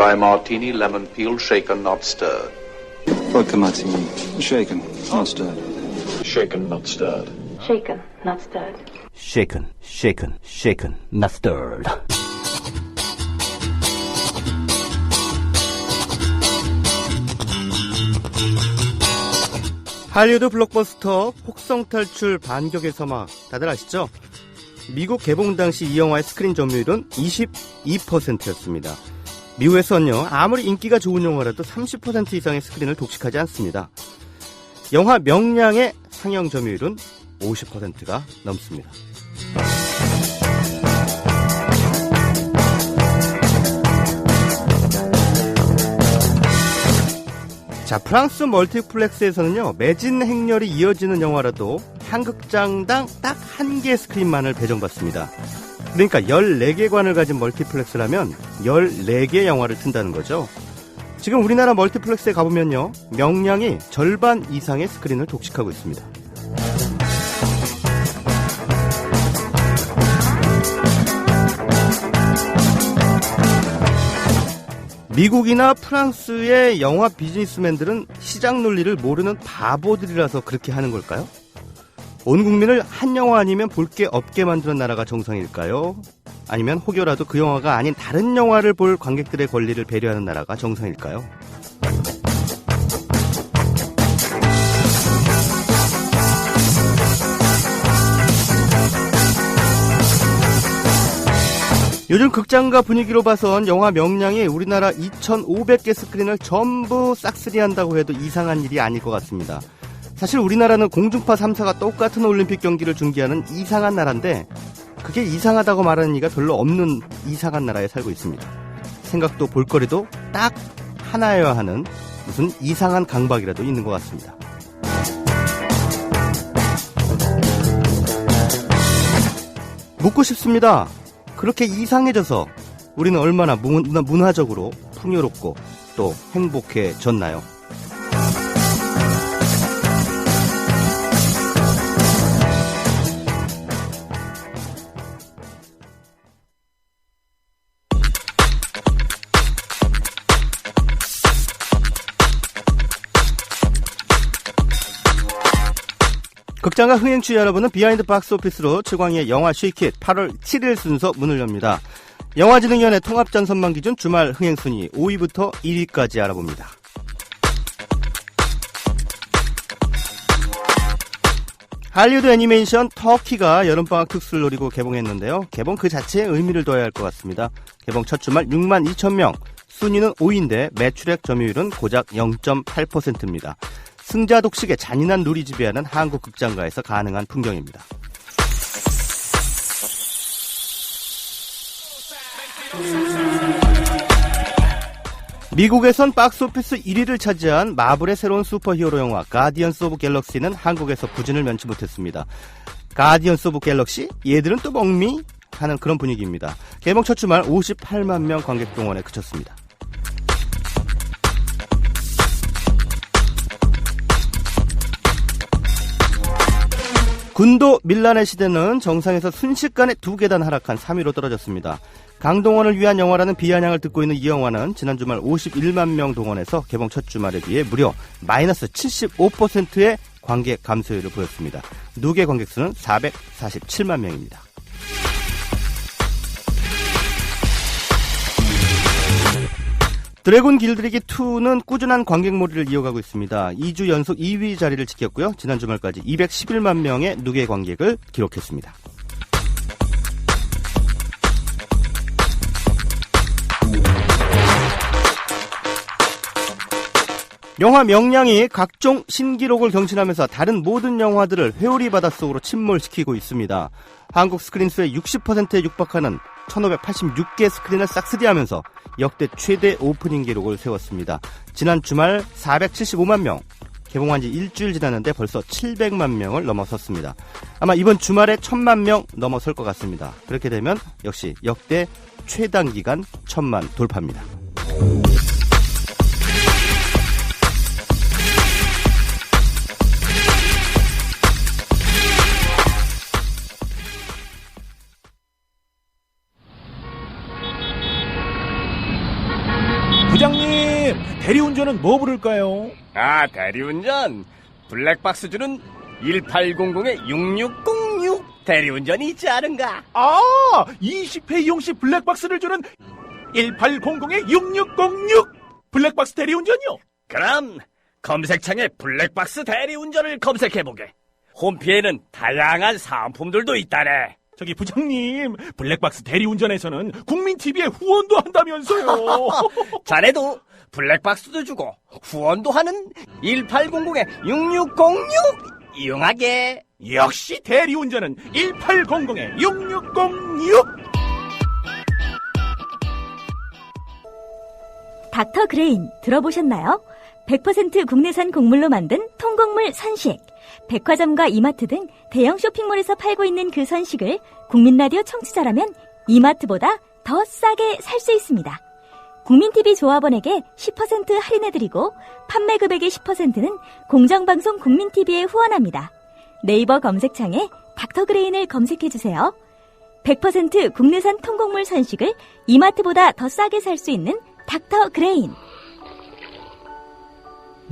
dry martini, lemon peel, shaken, not stirred. Vodka martini, shaken, not stirred. Shaken, not stirred. Shaken, not stirred. Shaken, shaken, shaken, not stirred. 할리우드 블록버스터 혹성탈출 반격의 서막 다들 아시죠? 미국 개봉 당시 이 영화의 스크린 점유율은 22%였습니다. 미국에서는요, 아무리 인기가 좋은 영화라도 30% 이상의 스크린을 독식하지 않습니다. 영화 명량의 상영 점유율은 50%가 넘습니다. 자, 프랑스 멀티플렉스에서는요, 매진 행렬이 이어지는 영화라도 한 극장당 딱 한 개의 스크린만을 배정받습니다. 그러니까 14개관을 가진 멀티플렉스라면 14개의 영화를 튼다는 거죠. 지금 우리나라 멀티플렉스에 가보면요, 명량이 절반 이상의 스크린을 독식하고 있습니다. 미국이나 프랑스의 영화 비즈니스맨들은 시장 논리를 모르는 바보들이라서 그렇게 하는 걸까요? 온 국민을 한 영화 아니면 볼 게 없게 만드는 나라가 정상일까요? 아니면 혹여라도 그 영화가 아닌 다른 영화를 볼 관객들의 권리를 배려하는 나라가 정상일까요? 요즘 극장가 분위기로 봐선 영화 명량이 우리나라 2,500개 스크린을 전부 싹쓸이한다고 해도 이상한 일이 아닐 것 같습니다. 사실 우리나라는 공중파 3사가 똑같은 올림픽 경기를 중계하는 이상한 나라인데, 그게 이상하다고 말하는 이가 별로 없는 이상한 나라에 살고 있습니다. 생각도 볼거리도 딱 하나여야 하는 무슨 이상한 강박이라도 있는 것 같습니다. 묻고 싶습니다. 그렇게 이상해져서 우리는 얼마나 문화적으로 풍요롭고 또 행복해졌나요? 극장가 흥행추 여러분은 비하인드 박스 오피스로 최광희의 영화 쉬킷 8월 7일 순서 문을 엽니다. 영화진흥위원회 통합전 선망 기준 주말 흥행순위 5위부터 1위까지 알아봅니다. 할리우드 애니메이션 터키가 여름방학 특수를 노리고 개봉했는데요. 개봉 그 자체에 의미를 둬야 할 것 같습니다. 개봉 첫 주말 62,000명, 순위는 5위인데 매출액 점유율은 고작 0.8%입니다. 승자 독식의 잔인한 룰이 지배하는 한국 극장가에서 가능한 풍경입니다. 미국에선 박스오피스 1위를 차지한 마블의 새로운 슈퍼히어로 영화 가디언스 오브 갤럭시는 한국에서 부진을 면치 못했습니다. 가디언스 오브 갤럭시? 얘들은 또 먹미? 하는 그런 분위기입니다. 개봉 첫 주말 58만 명 관객 동원에 그쳤습니다. 군도 밀란의 시대는 정상에서 순식간에 2계단 하락한 3위로 떨어졌습니다. 강동원을 위한 영화라는 비아냥을 듣고 있는 이 영화는 지난 주말 51만 명 동원해서 개봉 첫 주말에 비해 무려 마이너스 75%의 관객 감소율을 보였습니다. 누계 관객 수는 447만 명입니다. 드래곤 길들이기 2는 꾸준한 관객몰이를 이어가고 있습니다. 2주 연속 2위 자리를 지켰고요. 지난 주말까지 211만 명의 누계 관객을 기록했습니다. 영화 명량이 각종 신기록을 경신하면서 다른 모든 영화들을 회오리 바닷속으로 침몰시키고 있습니다. 한국 스크린 수의 60%에 육박하는 1586개 스크린을 싹쓸이하면서 역대 최대 오프닝 기록을 세웠습니다. 지난 주말 475만 명, 개봉한 지 일주일 지났는데 벌써 700만 명을 넘어섰습니다. 아마 이번 주말에 1000만 명 넘어설 것 같습니다. 그렇게 되면 역시 역대 최단기간 1000만 돌파입니다. 부장님, 대리운전은 뭐 부를까요? 아, 대리운전. 블랙박스 주는 1800-6606 대리운전이 있지 않은가? 아, 20회 이용시 블랙박스를 주는 1800-6606 블랙박스 대리운전이요? 그럼 검색창에 블랙박스 대리운전을 검색해보게. 홈피에는 다양한 사은품들도 있다네. 저기 부장님, 블랙박스 대리운전에서는 국민TV에 후원도 한다면서요. 자네도 블랙박스도 주고 후원도 하는 1800-6606 이용하게. 역시 대리운전은 1800-6606. 닥터 그레인 들어보셨나요? 100% 국내산 곡물로 만든 통곡물 선식. 백화점과 이마트 등 대형 쇼핑몰에서 팔고 있는 그 선식을 국민라디오 청취자라면 이마트보다 더 싸게 살 수 있습니다. 국민TV 조합원에게 10% 할인해드리고 판매 금액의 10%는 공정방송 국민TV에 후원합니다. 네이버 검색창에 닥터 그레인을 검색해주세요. 100% 국내산 통곡물 선식을 이마트보다 더 싸게 살 수 있는 닥터 그레인.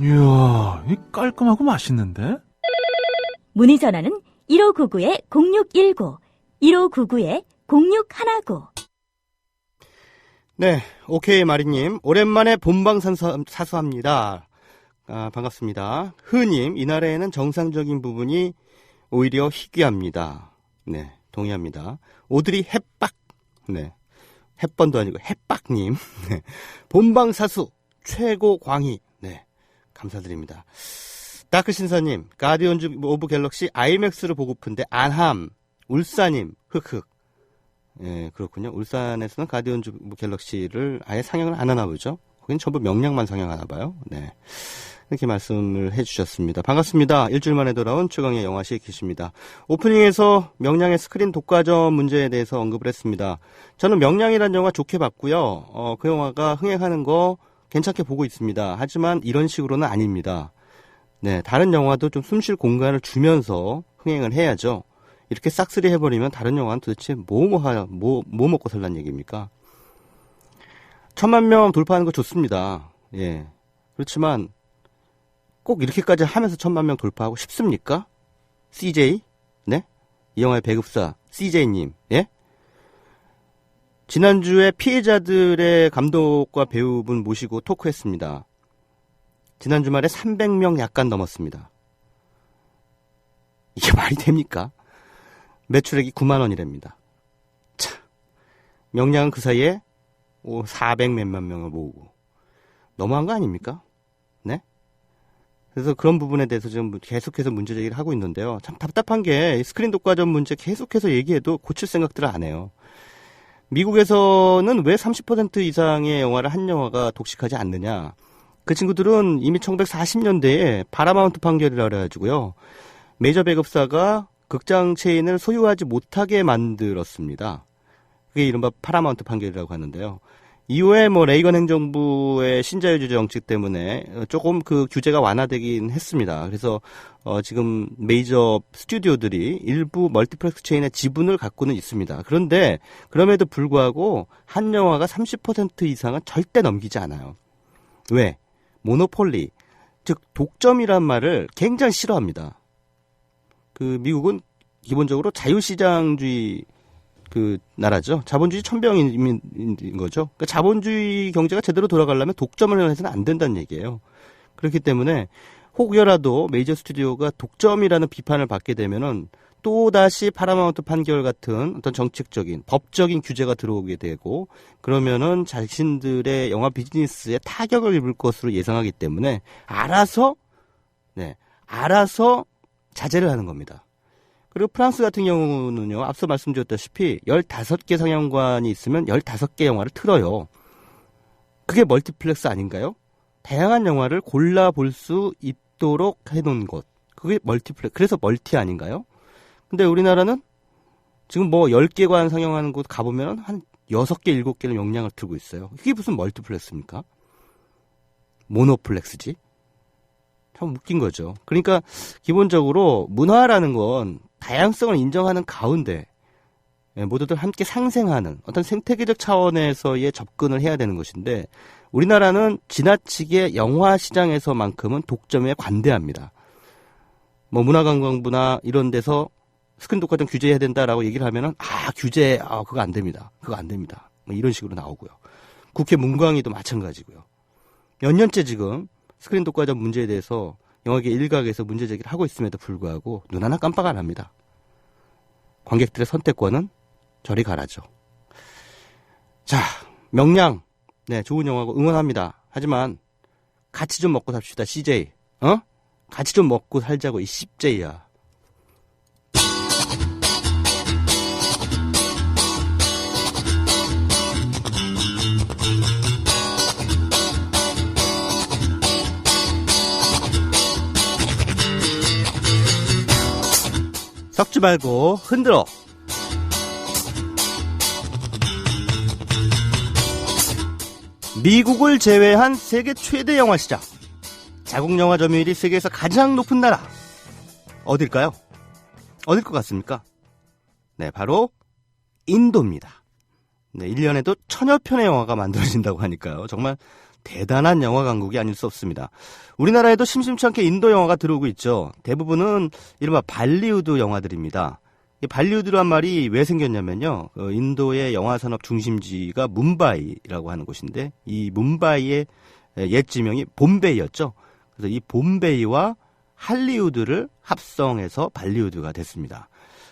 이야, 깔끔하고 맛있는데? 문의 전화는 1599-0619, 1599-0619. 네, 오케이 마리님, 오랜만에 본방사수합니다. 아, 반갑습니다. 흐님, 이 나라에는 정상적인 부분이 오히려 희귀합니다. 네, 동의합니다. 오드리 햇박, 네, 햇번도 아니고 햇박님, 네, 본방사수 최고 광희, 네, 감사드립니다. 다크신사님, 가디언즈 오브 갤럭시 아이맥스를 보고픈데 안함, 울사님, 흑흑. 예, 그렇군요. 울산에서는 가디언즈 오브 갤럭시를 아예 상영을 안 하나 보죠. 거긴 전부 명량만 상영하나 봐요. 네. 이렇게 말씀을 해주셨습니다. 반갑습니다. 일주일 만에 돌아온 최강의 영화시 기시입니다. 오프닝에서 명량의 스크린 독과점 문제에 대해서 언급을 했습니다. 저는 명량이라는 영화 좋게 봤고요. 그 영화가 흥행하는 거 괜찮게 보고 있습니다. 하지만 이런 식으로는 아닙니다. 네, 다른 영화도 좀 숨쉴 공간을 주면서 흥행을 해야죠. 이렇게 싹쓸이 해버리면 다른 영화는 도대체 뭐 먹고 살란 얘기입니까? 1000만 명 돌파하는 거 좋습니다. 예. 그렇지만 꼭 이렇게까지 하면서 1000만 명 돌파하고 싶습니까? CJ? 네? 이 영화의 배급사 CJ님. 예? 지난주에 피해자들의 감독과 배우분 모시고 토크했습니다. 지난 주말에 300명 약간 넘었습니다. 이게 말이 됩니까? 매출액이 9만 원이랍니다. 참, 명량은 그 사이에 400 몇만 명을 모으고 너무한 거 아닙니까? 네? 그래서 그런 부분에 대해서 지금 계속해서 문제 제기를 하고 있는데요. 참 답답한 게 스크린 독과점 문제 계속해서 얘기해도 고칠 생각들을 안 해요. 미국에서는 왜 30% 이상의 영화를 한 영화가 독식하지 않느냐? 그 친구들은 이미 1940년대에 파라마운트 판결이라 그래가지고요. 메이저 배급사가 극장 체인을 소유하지 못하게 만들었습니다. 그게 이른바 파라마운트 판결이라고 하는데요. 이후에 레이건 행정부의 신자유주의 정책 때문에 조금 그 규제가 완화되긴 했습니다. 그래서 지금 메이저 스튜디오들이 일부 멀티플렉스 체인의 지분을 갖고는 있습니다. 그런데 그럼에도 불구하고 한 영화가 30% 이상은 절대 넘기지 않아요. 왜? 모노폴리, 즉 독점이란 말을 굉장히 싫어합니다. 그 미국은 기본적으로 자유시장주의 그 나라죠. 자본주의 천병인 거죠. 그러니까 자본주의 경제가 제대로 돌아가려면 독점을 해서는 안 된다는 얘기예요. 그렇기 때문에 혹여라도 메이저 스튜디오가 독점이라는 비판을 받게 되면은 또다시 파라마운트 판결 같은 어떤 정책적인 법적인 규제가 들어오게 되고 그러면은 자신들의 영화 비즈니스에 타격을 입을 것으로 예상하기 때문에 알아서 자제를 하는 겁니다. 그리고 프랑스 같은 경우는요, 앞서 말씀드렸다시피 15개 상영관이 있으면 15개 영화를 틀어요. 그게 멀티플렉스 아닌가요? 다양한 영화를 골라볼 수 있도록 해놓은 곳. 그게 멀티플렉스, 그래서 멀티 아닌가요? 근데 우리나라는 지금 10개관 상영하는 곳 가보면 한 6개, 7개는 영량을 틀고 있어요. 이게 무슨 멀티플렉스입니까? 모노플렉스지? 참 웃긴 거죠. 그러니까 기본적으로 문화라는 건 다양성을 인정하는 가운데 모두들 함께 상생하는 어떤 생태계적 차원에서의 접근을 해야 되는 것인데 우리나라는 지나치게 영화 시장에서만큼은 독점에 관대합니다. 뭐 문화관광부나 이런 데서 스크린 독과점 규제해야 된다라고 얘기를 하면은 그거 안 됩니다. 그거 안 됩니다. 뭐 이런 식으로 나오고요. 국회 문광위도 마찬가지고요. 몇 년째 지금 스크린 독과점 문제에 대해서 영화계 일각에서 문제 제기를 하고 있음에도 불구하고 눈 하나 깜빡 안 합니다. 관객들의 선택권은 저리 가라죠. 자, 명량. 네, 좋은 영화고 응원합니다. 하지만 같이 좀 먹고 삽시다, CJ. 같이 좀 먹고 살자고, 이 CJ야. 섞지 말고 흔들어. 미국을 제외한 세계 최대 영화 시장. 자국 영화 점유율이 세계에서 가장 높은 나라. 어딜까요? 어딜 것 같습니까? 네, 바로 인도입니다. 네, 1년에도 1000여 편의 영화가 만들어진다고 하니까요. 정말 대단한 영화 강국이 아닐 수 없습니다. 우리나라에도 심심치 않게 인도 영화가 들어오고 있죠. 대부분은 이른바 발리우드 영화들입니다. 이 발리우드란 말이 왜 생겼냐면요. 인도의 영화 산업 중심지가 뭄바이라고 하는 곳인데 이 뭄바이의 옛 지명이 봄베이였죠. 그래서 이 봄베이와 할리우드를 합성해서 발리우드가 됐습니다.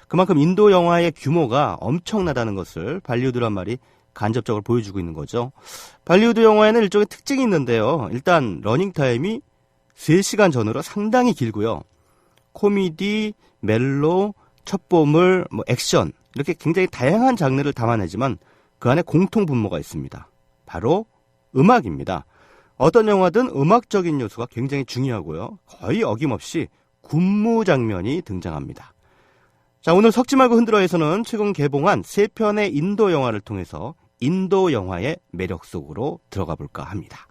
그만큼 인도 영화의 규모가 엄청나다는 것을 발리우드란 말이 간접적으로 보여주고 있는 거죠. 발리우드 영화에는 일종의 특징이 있는데요. 일단 러닝타임이 3시간 전후로 상당히 길고요. 코미디, 멜로, 첩보물, 액션 이렇게 굉장히 다양한 장르를 담아내지만 그 안에 공통 분모가 있습니다. 바로 음악입니다. 어떤 영화든 음악적인 요소가 굉장히 중요하고요. 거의 어김없이 군무 장면이 등장합니다. 자, 오늘 섞지 말고 흔들어에서는 최근 개봉한 3편의 인도 영화를 통해서 인도 영화의 매력 속으로 들어가 볼까 합니다.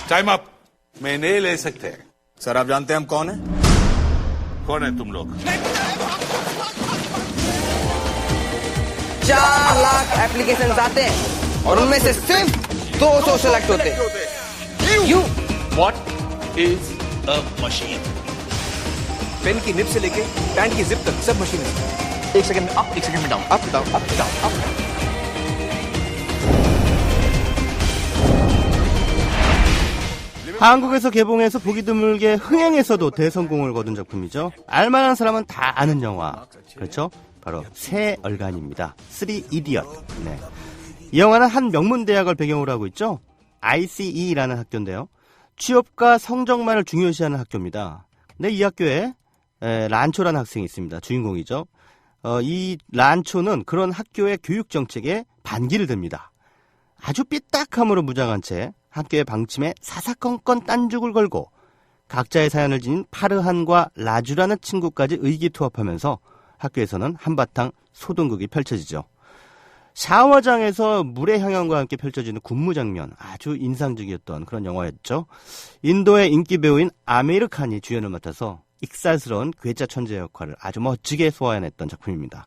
Time up मैं नहीं ले सकते सर आप जानते हैं हम कौन हैं? कौन है तुम लोग 4 लाख एप्लीकेशंस आते हैं और उनमें से सिर्फ 200 सेलेक्ट होते हैं you what is a machine pen की निब से लेके पैंट की जिप तक सब मशीन है एक सेकंड में अप एक सेकंड में down up down up down up 한국에서 개봉해서 보기 드물게 흥행에서도 대성공을 거둔 작품이죠. 알만한 사람은 다 아는 영화. 그렇죠? 바로 새 얼간입니다. 3 이디엇. 네. 이 영화는 한 명문 대학을 배경으로 하고 있죠. ICE라는 학교인데요. 취업과 성적만을 중요시하는 학교입니다. 근데 이 학교에 란초라는 학생이 있습니다. 주인공이죠. 이 란초는 그런 학교의 교육 정책에 반기를 듭니다. 아주 삐딱함으로 무장한 채 학교의 방침에 사사건건 딴죽을 걸고 각자의 사연을 지닌 파르한과 라주라는 친구까지 의기투합하면서 학교에서는 한바탕 소동극이 펼쳐지죠. 샤워장에서 물의 향연과 함께 펼쳐지는 군무 장면, 아주 인상적이었던 그런 영화였죠. 인도의 인기 배우인 아미르 칸이 주연을 맡아서 익살스러운 괴짜 천재 역할을 아주 멋지게 소화해냈던 작품입니다.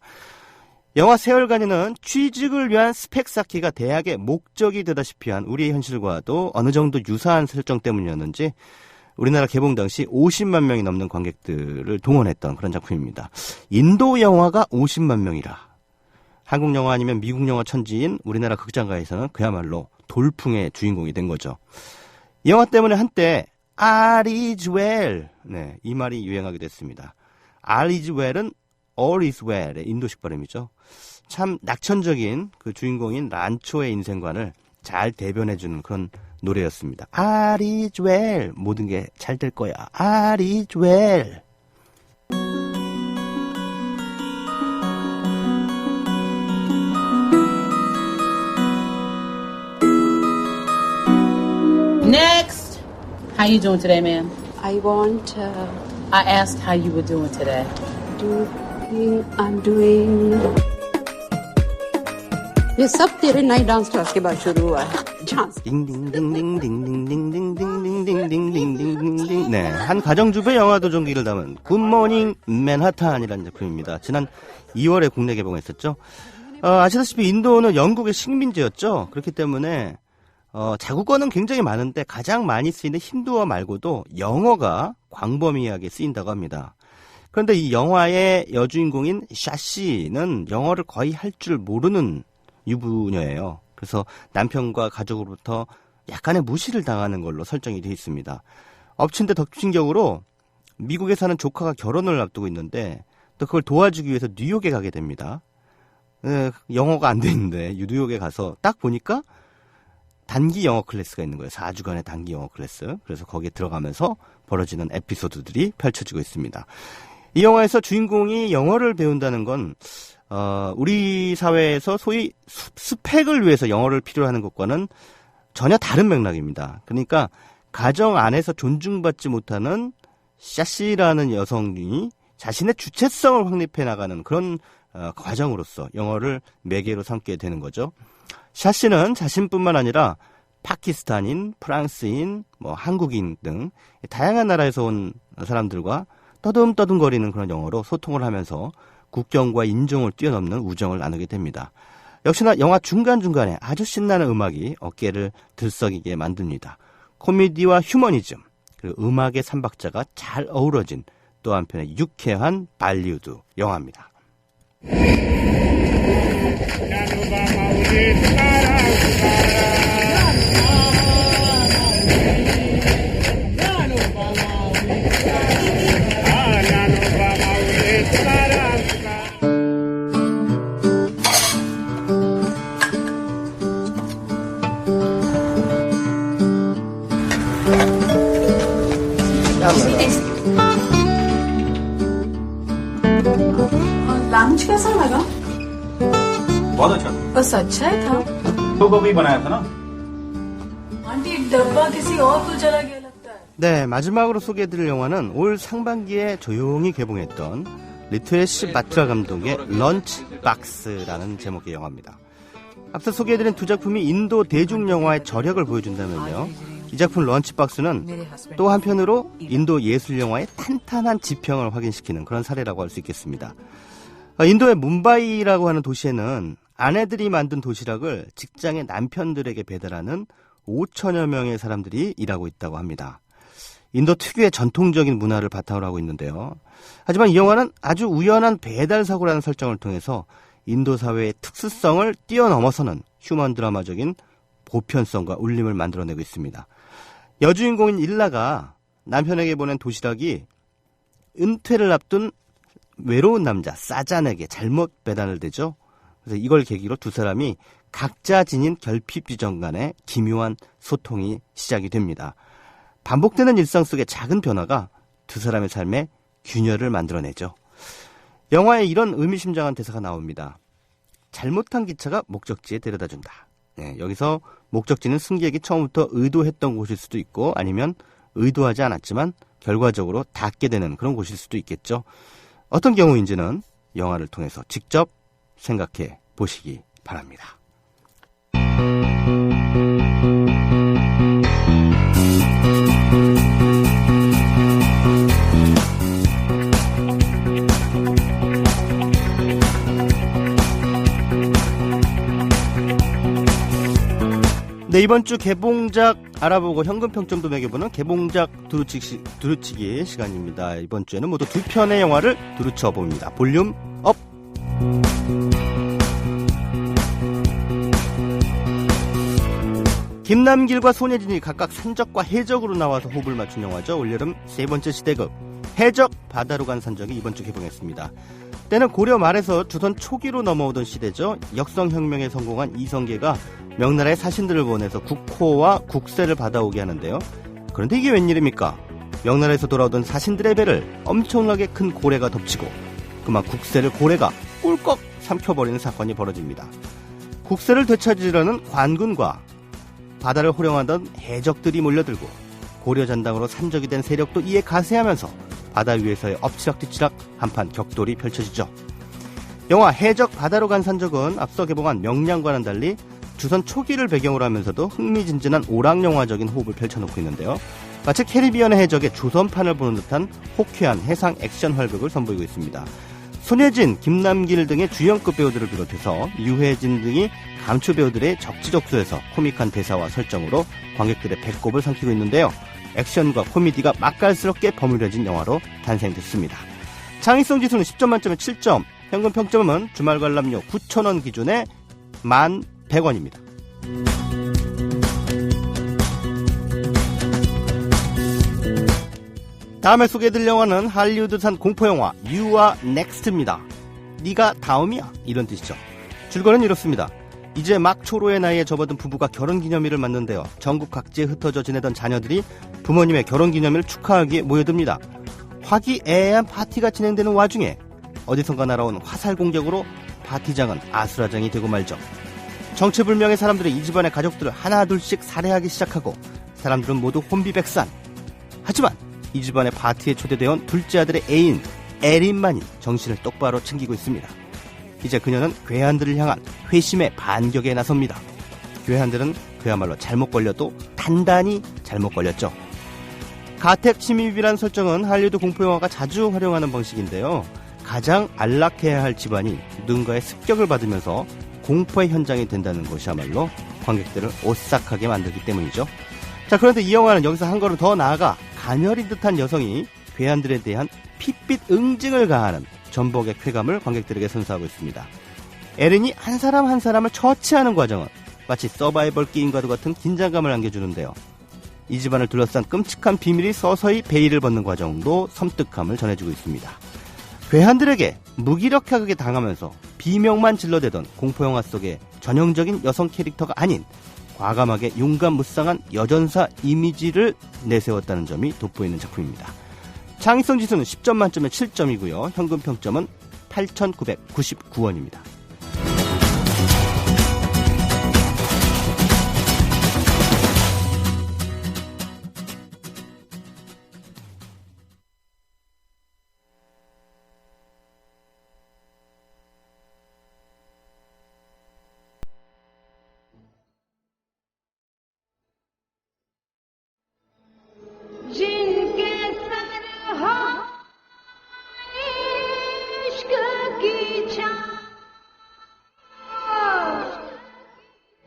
영화 세월간이는 취직을 위한 스펙 쌓기가 대학의 목적이 되다시피 한 우리의 현실과도 어느 정도 유사한 설정 때문이었는지 우리나라 개봉 당시 50만 명이 넘는 관객들을 동원했던 그런 작품입니다. 인도 영화가 50만 명이라. 한국 영화 아니면 미국 영화 천지인 우리나라 극장가에서는 그야말로 돌풍의 주인공이 된 거죠. 이 영화 때문에 한때 All is well. 네, 이 말이 유행하게 됐습니다. All is well은 All is well의 인도식 발음이죠. 참 낙천적인 그 주인공인 란초의 인생관을 잘 대변해주는 그런 노래였습니다. All is well. 모든 게 잘 될 거야. All is well. Next. How you doing today, ma'am? I want I asked how you were doing today. I'm doing ये सब तेरे नए dance class के बाद शुरू हुआ है. 딩딩딩딩딩딩딩딩딩딩딩딩딩딩. 네, 한 가정주부의 영화 도전기를 담은 굿모닝 맨하탄이라는 작품입니다. 지난 2월에 국내 개봉했었죠. 아시다시피 인도는 영국의 식민지였죠. 그렇기 때문에 자국어는 굉장히 많은데 가장 많이 쓰이는 힌두어 말고도 영어가 광범위하게 쓰인다고 합니다. 그런데 이 영화의 여주인공인 샤시는 영어를 거의 할 줄 모르는 유부녀예요. 그래서 남편과 가족으로부터 약간의 무시를 당하는 걸로 설정이 되어 있습니다. 엎친 데 덮친 격으로 미국에 사는 조카가 결혼을 앞두고 있는데 또 그걸 도와주기 위해서 뉴욕에 가게 됩니다. 영어가 안 되는데 뉴욕에 가서 딱 보니까 단기 영어 클래스가 있는 거예요. 4주간의 단기 영어 클래스. 그래서 거기에 들어가면서 벌어지는 에피소드들이 펼쳐지고 있습니다. 이 영화에서 주인공이 영어를 배운다는 건 우리 사회에서 소위 스펙을 위해서 영어를 필요로 하는 것과는 전혀 다른 맥락입니다. 그러니까 가정 안에서 존중받지 못하는 샤시라는 여성이 자신의 주체성을 확립해 나가는 그런 과정으로서 영어를 매개로 삼게 되는 거죠. 샤시는 자신뿐만 아니라 파키스탄인, 프랑스인, 한국인 등 다양한 나라에서 온 사람들과 떠듬떠듬거리는 그런 영어로 소통을 하면서 국경과 인종을 뛰어넘는 우정을 나누게 됩니다. 역시나 영화 중간중간에 아주 신나는 음악이 어깨를 들썩이게 만듭니다. 코미디와 휴머니즘, 그리고 음악의 삼박자가 잘 어우러진 또 한편의 유쾌한 발리우드 영화입니다. लंच कैसा लगा? बहुत अच्छा बस अच्छा ही था। तो भी बनाया था ना? आंटी डब्बा किसी और को चला गया लगता है। 네, 마지막으로 소개해드릴 영화는 올 상반기에 조용히 개봉했던 리트웨시 바트라 감독의 런치 박스라는 제목의 영화입니다. 앞서 소개해드린 두 작품이 인도 대중영화의 저력을 보여준다면요, 이 작품 런치박스는 또 한편으로 인도 예술영화의 탄탄한 지평을 확인시키는 그런 사례라고 할 수 있겠습니다. 인도의 뭄바이라고 하는 도시에는 아내들이 만든 도시락을 직장의 남편들에게 배달하는 5천여 명의 사람들이 일하고 있다고 합니다. 인도 특유의 전통적인 문화를 바탕으로 하고 있는데요. 하지만 이 영화는 아주 우연한 배달 사고라는 설정을 통해서 인도 사회의 특수성을 뛰어넘어서는 휴먼 드라마적인 보편성과 울림을 만들어내고 있습니다. 여주인공인 일라가 남편에게 보낸 도시락이 은퇴를 앞둔 외로운 남자 사잔에게 잘못 배달을 되죠. 그래서 이걸 계기로 두 사람이 각자 지닌 결핍지정 간의 기묘한 소통이 시작이 됩니다. 반복되는 일상 속의 작은 변화가 두 사람의 삶에 균열을 만들어내죠. 영화에 이런 의미심장한 대사가 나옵니다. 잘못한 기차가 목적지에 데려다준다. 네, 여기서 목적지는 승객이 처음부터 의도했던 곳일 수도 있고 아니면 의도하지 않았지만 결과적으로 닿게 되는 그런 곳일 수도 있겠죠. 어떤 경우인지는 영화를 통해서 직접 생각해 보시기 바랍니다. 네, 이번 주 개봉작 알아보고 현금 평점도 매겨보는 개봉작 두루치기 시간입니다. 이번 주에는 모두 두 편의 영화를 두루쳐봅니다. 볼륨 업! 김남길과 손예진이 각각 산적과 해적으로 나와서 호흡을 맞춘 영화죠. 올여름 세 번째 시대극 해적 바다로 간 산적이 이번 주 개봉했습니다. 때는 고려 말에서 조선 초기로 넘어오던 시대죠. 역성혁명에 성공한 이성계가 명나라의 사신들을 보내서 국호와 국세를 받아오게 하는데요. 그런데 이게 웬일입니까? 명나라에서 돌아오던 사신들의 배를 엄청나게 큰 고래가 덮치고 그만 국세를 고래가 꿀꺽 삼켜버리는 사건이 벌어집니다. 국세를 되찾으려는 관군과 바다를 호령하던 해적들이 몰려들고 고려 잔당으로 산적이 된 세력도 이에 가세하면서 바다 위에서의 엎치락뒤치락 한판 격돌이 펼쳐지죠. 영화 해적 바다로 간 산적은 앞서 개봉한 명량과는 달리 조선 초기를 배경으로 하면서도 흥미진진한 오락영화적인 호흡을 펼쳐놓고 있는데요. 마치 캐리비안의 해적의 조선판을 보는 듯한 호쾌한 해상 액션 활극을 선보이고 있습니다. 손예진, 김남길 등의 주연급 배우들을 비롯해서 유해진 등이 감초 배우들의 적지적소에서 코믹한 대사와 설정으로 관객들의 배꼽을 삼키고 있는데요. 액션과 코미디가 맛깔스럽게 버무려진 영화로 탄생됐습니다. 창의성 지수는 10점 만점에 7점, 평균 평점은 주말 관람료 9,000원 기준에 1,100원입니다. 다음에 소개해드릴 영화는 할리우드산 공포영화 You Are Next입니다. 네가 다음이야, 이런 뜻이죠. 줄거리는 이렇습니다. 이제 막 초로의 나이에 접어든 부부가 결혼기념일을 맞는데요. 전국 각지에 흩어져 지내던 자녀들이 부모님의 결혼기념일을 축하하기 위해 모여듭니다. 화기애애한 파티가 진행되는 와중에 어디선가 날아온 화살 공격으로 파티장은 아수라장이 되고 말죠. 정체불명의 사람들이 이 집안의 가족들을 하나둘씩 살해하기 시작하고 사람들은 모두 혼비백산. 하지만 이 집안의 파티에 초대되어 온 둘째 아들의 애인 에린만이 정신을 똑바로 챙기고 있습니다. 이제 그녀는 괴한들을 향한 회심의 반격에 나섭니다. 괴한들은 그야말로 잘못 걸려도 단단히 잘못 걸렸죠. 가택 침입이란 설정은 할리우드 공포영화가 자주 활용하는 방식인데요. 가장 안락해야 할 집안이 누군가의 습격을 받으면서 공포의 현장이 된다는 것이야말로 관객들을 오싹하게 만들기 때문이죠. 자, 그런데 이 영화는 여기서 한 걸음 더 나아가 가녀린 듯한 여성이 괴한들에 대한 핏빛 응징을 가하는 전복의 쾌감을 관객들에게 선사하고 있습니다. 에린이 한 사람 한 사람을 처치하는 과정은 마치 서바이벌 게임과도 같은 긴장감을 안겨주는데요. 이 집안을 둘러싼 끔찍한 비밀이 서서히 베일을 벗는 과정도 섬뜩함을 전해주고 있습니다. 괴한들에게 무기력하게 당하면서 비명만 질러대던 공포영화 속의 전형적인 여성 캐릭터가 아닌 과감하게 용감무쌍한 여전사 이미지를 내세웠다는 점이 돋보이는 작품입니다. 창의성 지수는 10점 만점에 7점이고요. 현금 평점은 8,999원입니다.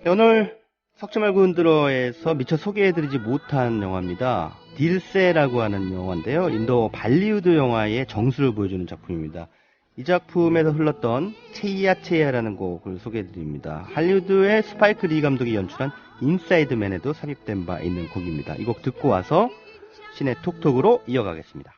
오늘 석주말구 흔들어에서 미처 소개해드리지 못한 영화입니다. 딜세라고 하는 영화인데요. 인도 발리우드 영화의 정수를 보여주는 작품입니다. 이 작품에서 흘렀던 체이야라는 곡을 소개해드립니다. 할리우드의 스파이크 리 감독이 연출한 인사이드맨에도 삽입된 바 있는 곡입니다. 이 곡 듣고 와서 시내 톡톡으로 이어가겠습니다.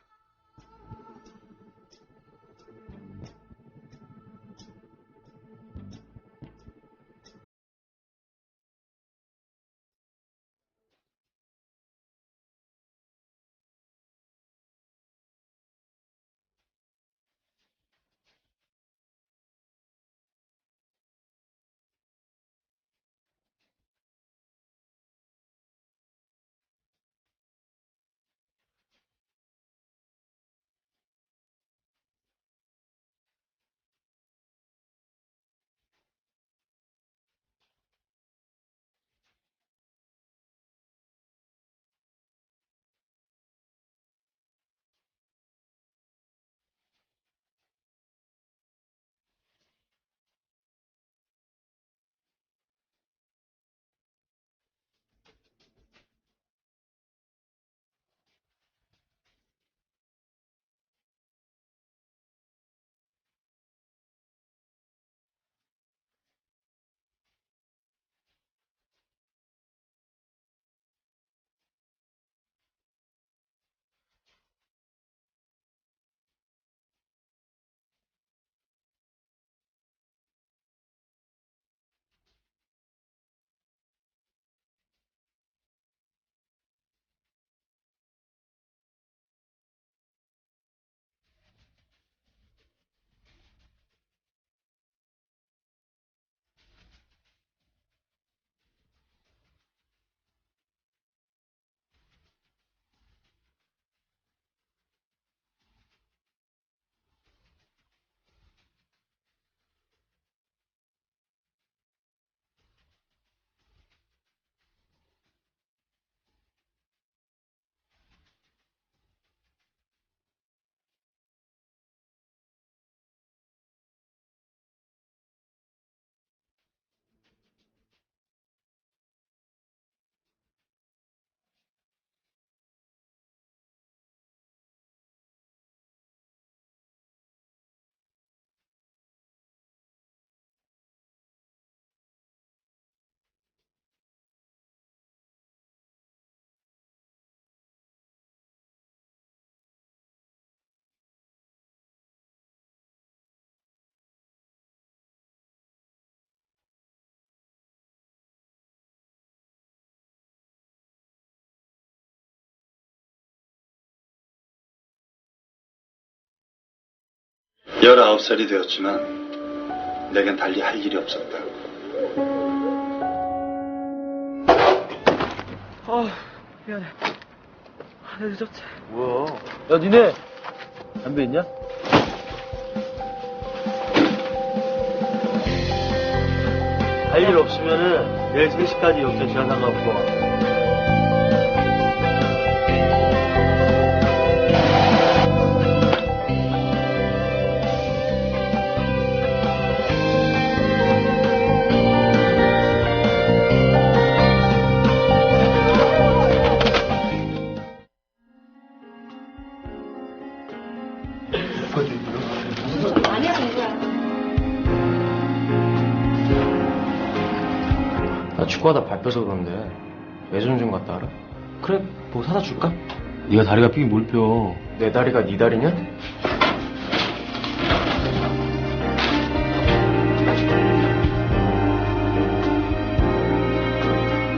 19살이 되었지만 내겐 달리 할 일이 없었다. 미안해. 나 늦었지. 뭐야? 야, 니네 담배 있냐? 할 일 없으면은 내일 3시까지 여기서 지하상가 보고 와. 나 축구하다 밟혀서 그런데 외전 좀 갔다 알아? 그래, 뭐 사다 줄까? 네가 다리가 삐 뭘 뼈? 내 다리가 네 다리냐?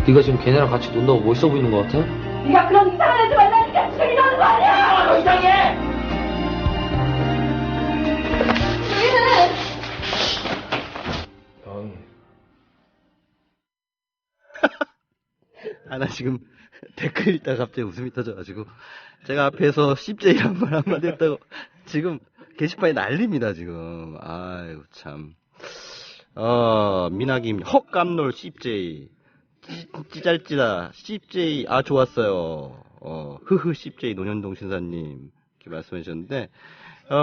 네가 지금 걔네랑 같이 논다고 멋있어 보이는 것 같아? 네가 그런 이상한 애들 만나니까 지금이 나는 거 아니야! 너 이상해! 나 지금 댓글 읽다가 갑자기 웃음이 터져가지고 제가 앞에서 CJ란 말 한마디 했다고 지금 게시판이 난립니다 지금. 아이고 참. 미나김 헉깜놀 CJ 찌잘찌다 CJ 좋았어요. 흐흐 CJ 노년동 신사님 이렇게 말씀해 주셨는데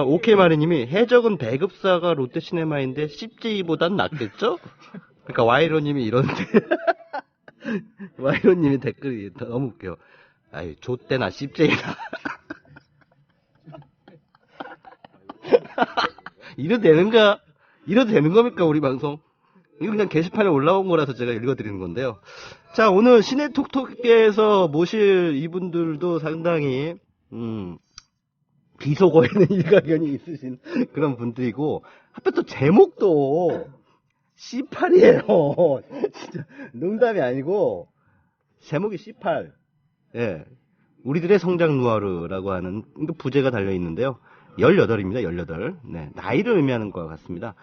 오케이 마리님이 해적은 배급사가 롯데시네마인데 CJ보단 낫겠죠? 그러니까 와이로님이 이런데 와이로님이 댓글이 너무 웃겨. 아이 좆대나 CJ나 이래도 되는가? 이래도 되는 겁니까 우리 방송? 이거 그냥 게시판에 올라온 거라서 제가 읽어드리는 건데요. 자, 오늘 시네톡톡에서 모실 이분들도 상당히 비속어에는 일가견이 있으신 그런 분들이고 하필 또 제목도 C8이에요. 진짜 농담이 아니고 제목이 C8. 예, 우리들의 성장 누아르라고 하는 부제가 달려 있는데요. 18입니다. 18. 네, 나이를 의미하는 것 같습니다.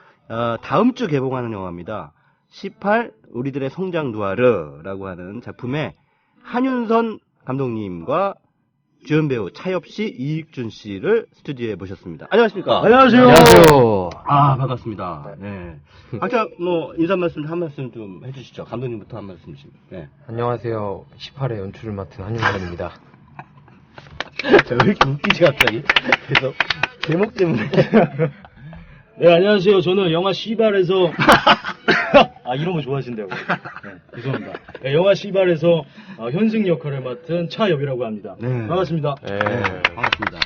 다음 주 개봉하는 영화입니다. 18 우리들의 성장 누아르라고 하는 작품에 한윤선 감독님과 주연 배우 차엽 씨, 이익준 씨를 스튜디오에 모셨습니다. 안녕하십니까? 안녕하세요. 안녕하세요. 반갑습니다. 네. 각자 인사 말씀 한 말씀 좀 해주시죠. 감독님부터 한 말씀씩. 네. 안녕하세요. 18회 연출을 맡은 한윤선입니다. 왜 이렇게 웃기지 갑자기? 그래서 제목 때문에. 네, 안녕하세요. 저는 영화 시발에서 이런 거 좋아하신다고. 네, 죄송합니다. 네, 영화 시발에서 현승 역할을 맡은 차엽이라고 합니다. 네. 반갑습니다. 네. 반갑습니다.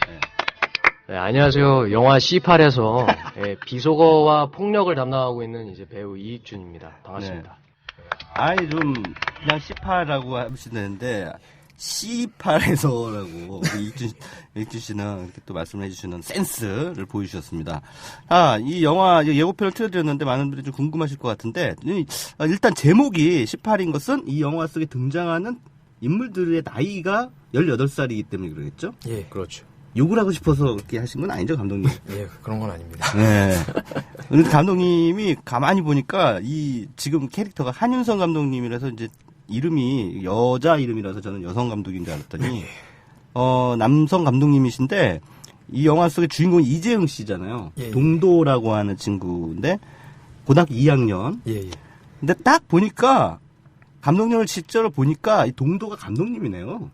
네, 안녕하세요. 영화 C8에서 비속어와 폭력을 담당하고 있는 이제 배우 이익준입니다. 반갑습니다. 네. 좀 그냥 C8라고 하시는데 C8에서라고 이익준 씨는 이렇게 또 말씀을 해주시는 센스를 보여주셨습니다. 이 영화 예고편을 틀어드렸는데 많은 분들이 좀 궁금하실 것 같은데 일단 제목이 18인 것은 이 영화 속에 등장하는 인물들의 나이가 18살이기 때문에 그러겠죠? 예, 그렇죠. 욕을 하고 싶어서 그렇게 하신 건 아니죠, 감독님? 예, 그런 건 아닙니다. 네. 그런데 감독님이 가만히 보니까 지금 캐릭터가 한윤선 감독님이라서 이제 이름이 여자 이름이라서 저는 여성 감독인 줄 알았더니 남성 감독님이신데 이 영화 속의 주인공이 이재흥 씨잖아요. 예, 동도라고 하는 친구인데 고등학교 2학년. 예. 근데 딱 보니까 감독님을 실제로 보니까 이 동도가 감독님이네요.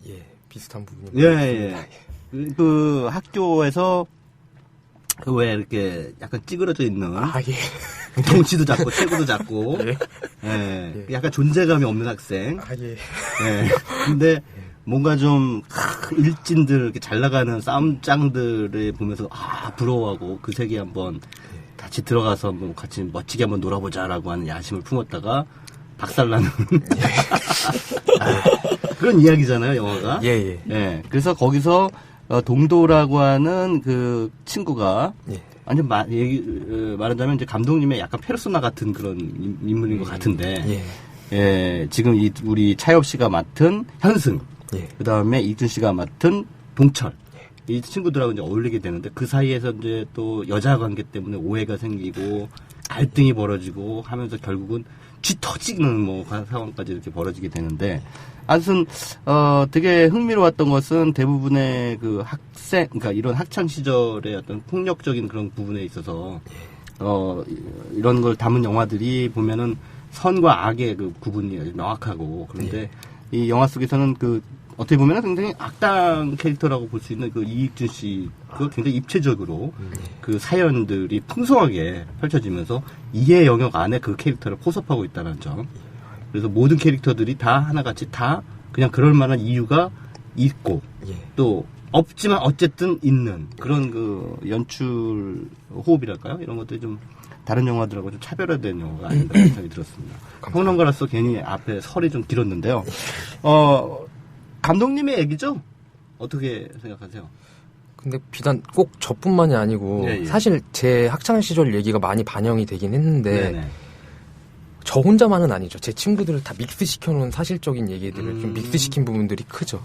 예, 비슷한 부분이. 예. 그 학교에서 왜 이렇게 약간 찌그러져 있는. 예. 덩치도 작고 체구도 작고. 예. 약간 존재감이 없는 학생. 예. 예. 근데 뭔가 좀 일진들 이렇게 잘 나가는 싸움짱들을 보면서 부러워하고 그 세계에 한번 같이 들어가서 한번 같이 멋지게 한번 놀아보자라고 하는 야심을 품었다가 박살나는 그런 이야기잖아요, 영화가. 예. 그래서 거기서 동도라고 하는 그 친구가 완전 말하자면 이제 감독님의 약간 페르소나 같은 그런 인물인 것 같은데, 예, 지금 우리 차엽 씨가 맡은 현승, 그 다음에 이준 씨가 맡은 동철, 이 친구들하고 이제 어울리게 되는데 그 사이에서 이제 또 여자 관계 때문에 오해가 생기고 갈등이 벌어지고 하면서 결국은 쥐 터지는 뭐 상황까지 이렇게 벌어지게 되는데 아무튼 되게 흥미로웠던 것은 대부분의 그 학생 그러니까 이런 학창 시절의 어떤 폭력적인 그런 부분에 있어서 이런 걸 담은 영화들이 보면은 선과 악의 그 구분이 명확하고 그런데 이 영화 속에서는 그 어떻게 보면 굉장히 악당 캐릭터라고 볼 수 있는 그 이익준 씨, 그 굉장히 입체적으로 그 사연들이 풍성하게 펼쳐지면서 이해 영역 안에 그 캐릭터를 포섭하고 있다는 점. 그래서 모든 캐릭터들이 다 하나같이 다 그냥 그럴 만한 이유가 있고 또 없지만 어쨌든 있는 그런 그 연출 호흡이랄까요? 이런 것들이 좀 다른 영화들하고 좀 차별화된 영화가 아닌가 생각이 들었습니다. 평론가로서 괜히 앞에 설이 좀 길었는데요. 감독님의 얘기죠? 어떻게 생각하세요? 근데 비단 꼭 저뿐만이 아니고 사실 제 학창시절 얘기가 많이 반영이 되긴 했는데 저 혼자만은 아니죠. 제 친구들을 다 믹스시켜놓은 사실적인 얘기들을 좀 믹스시킨 부분들이 크죠.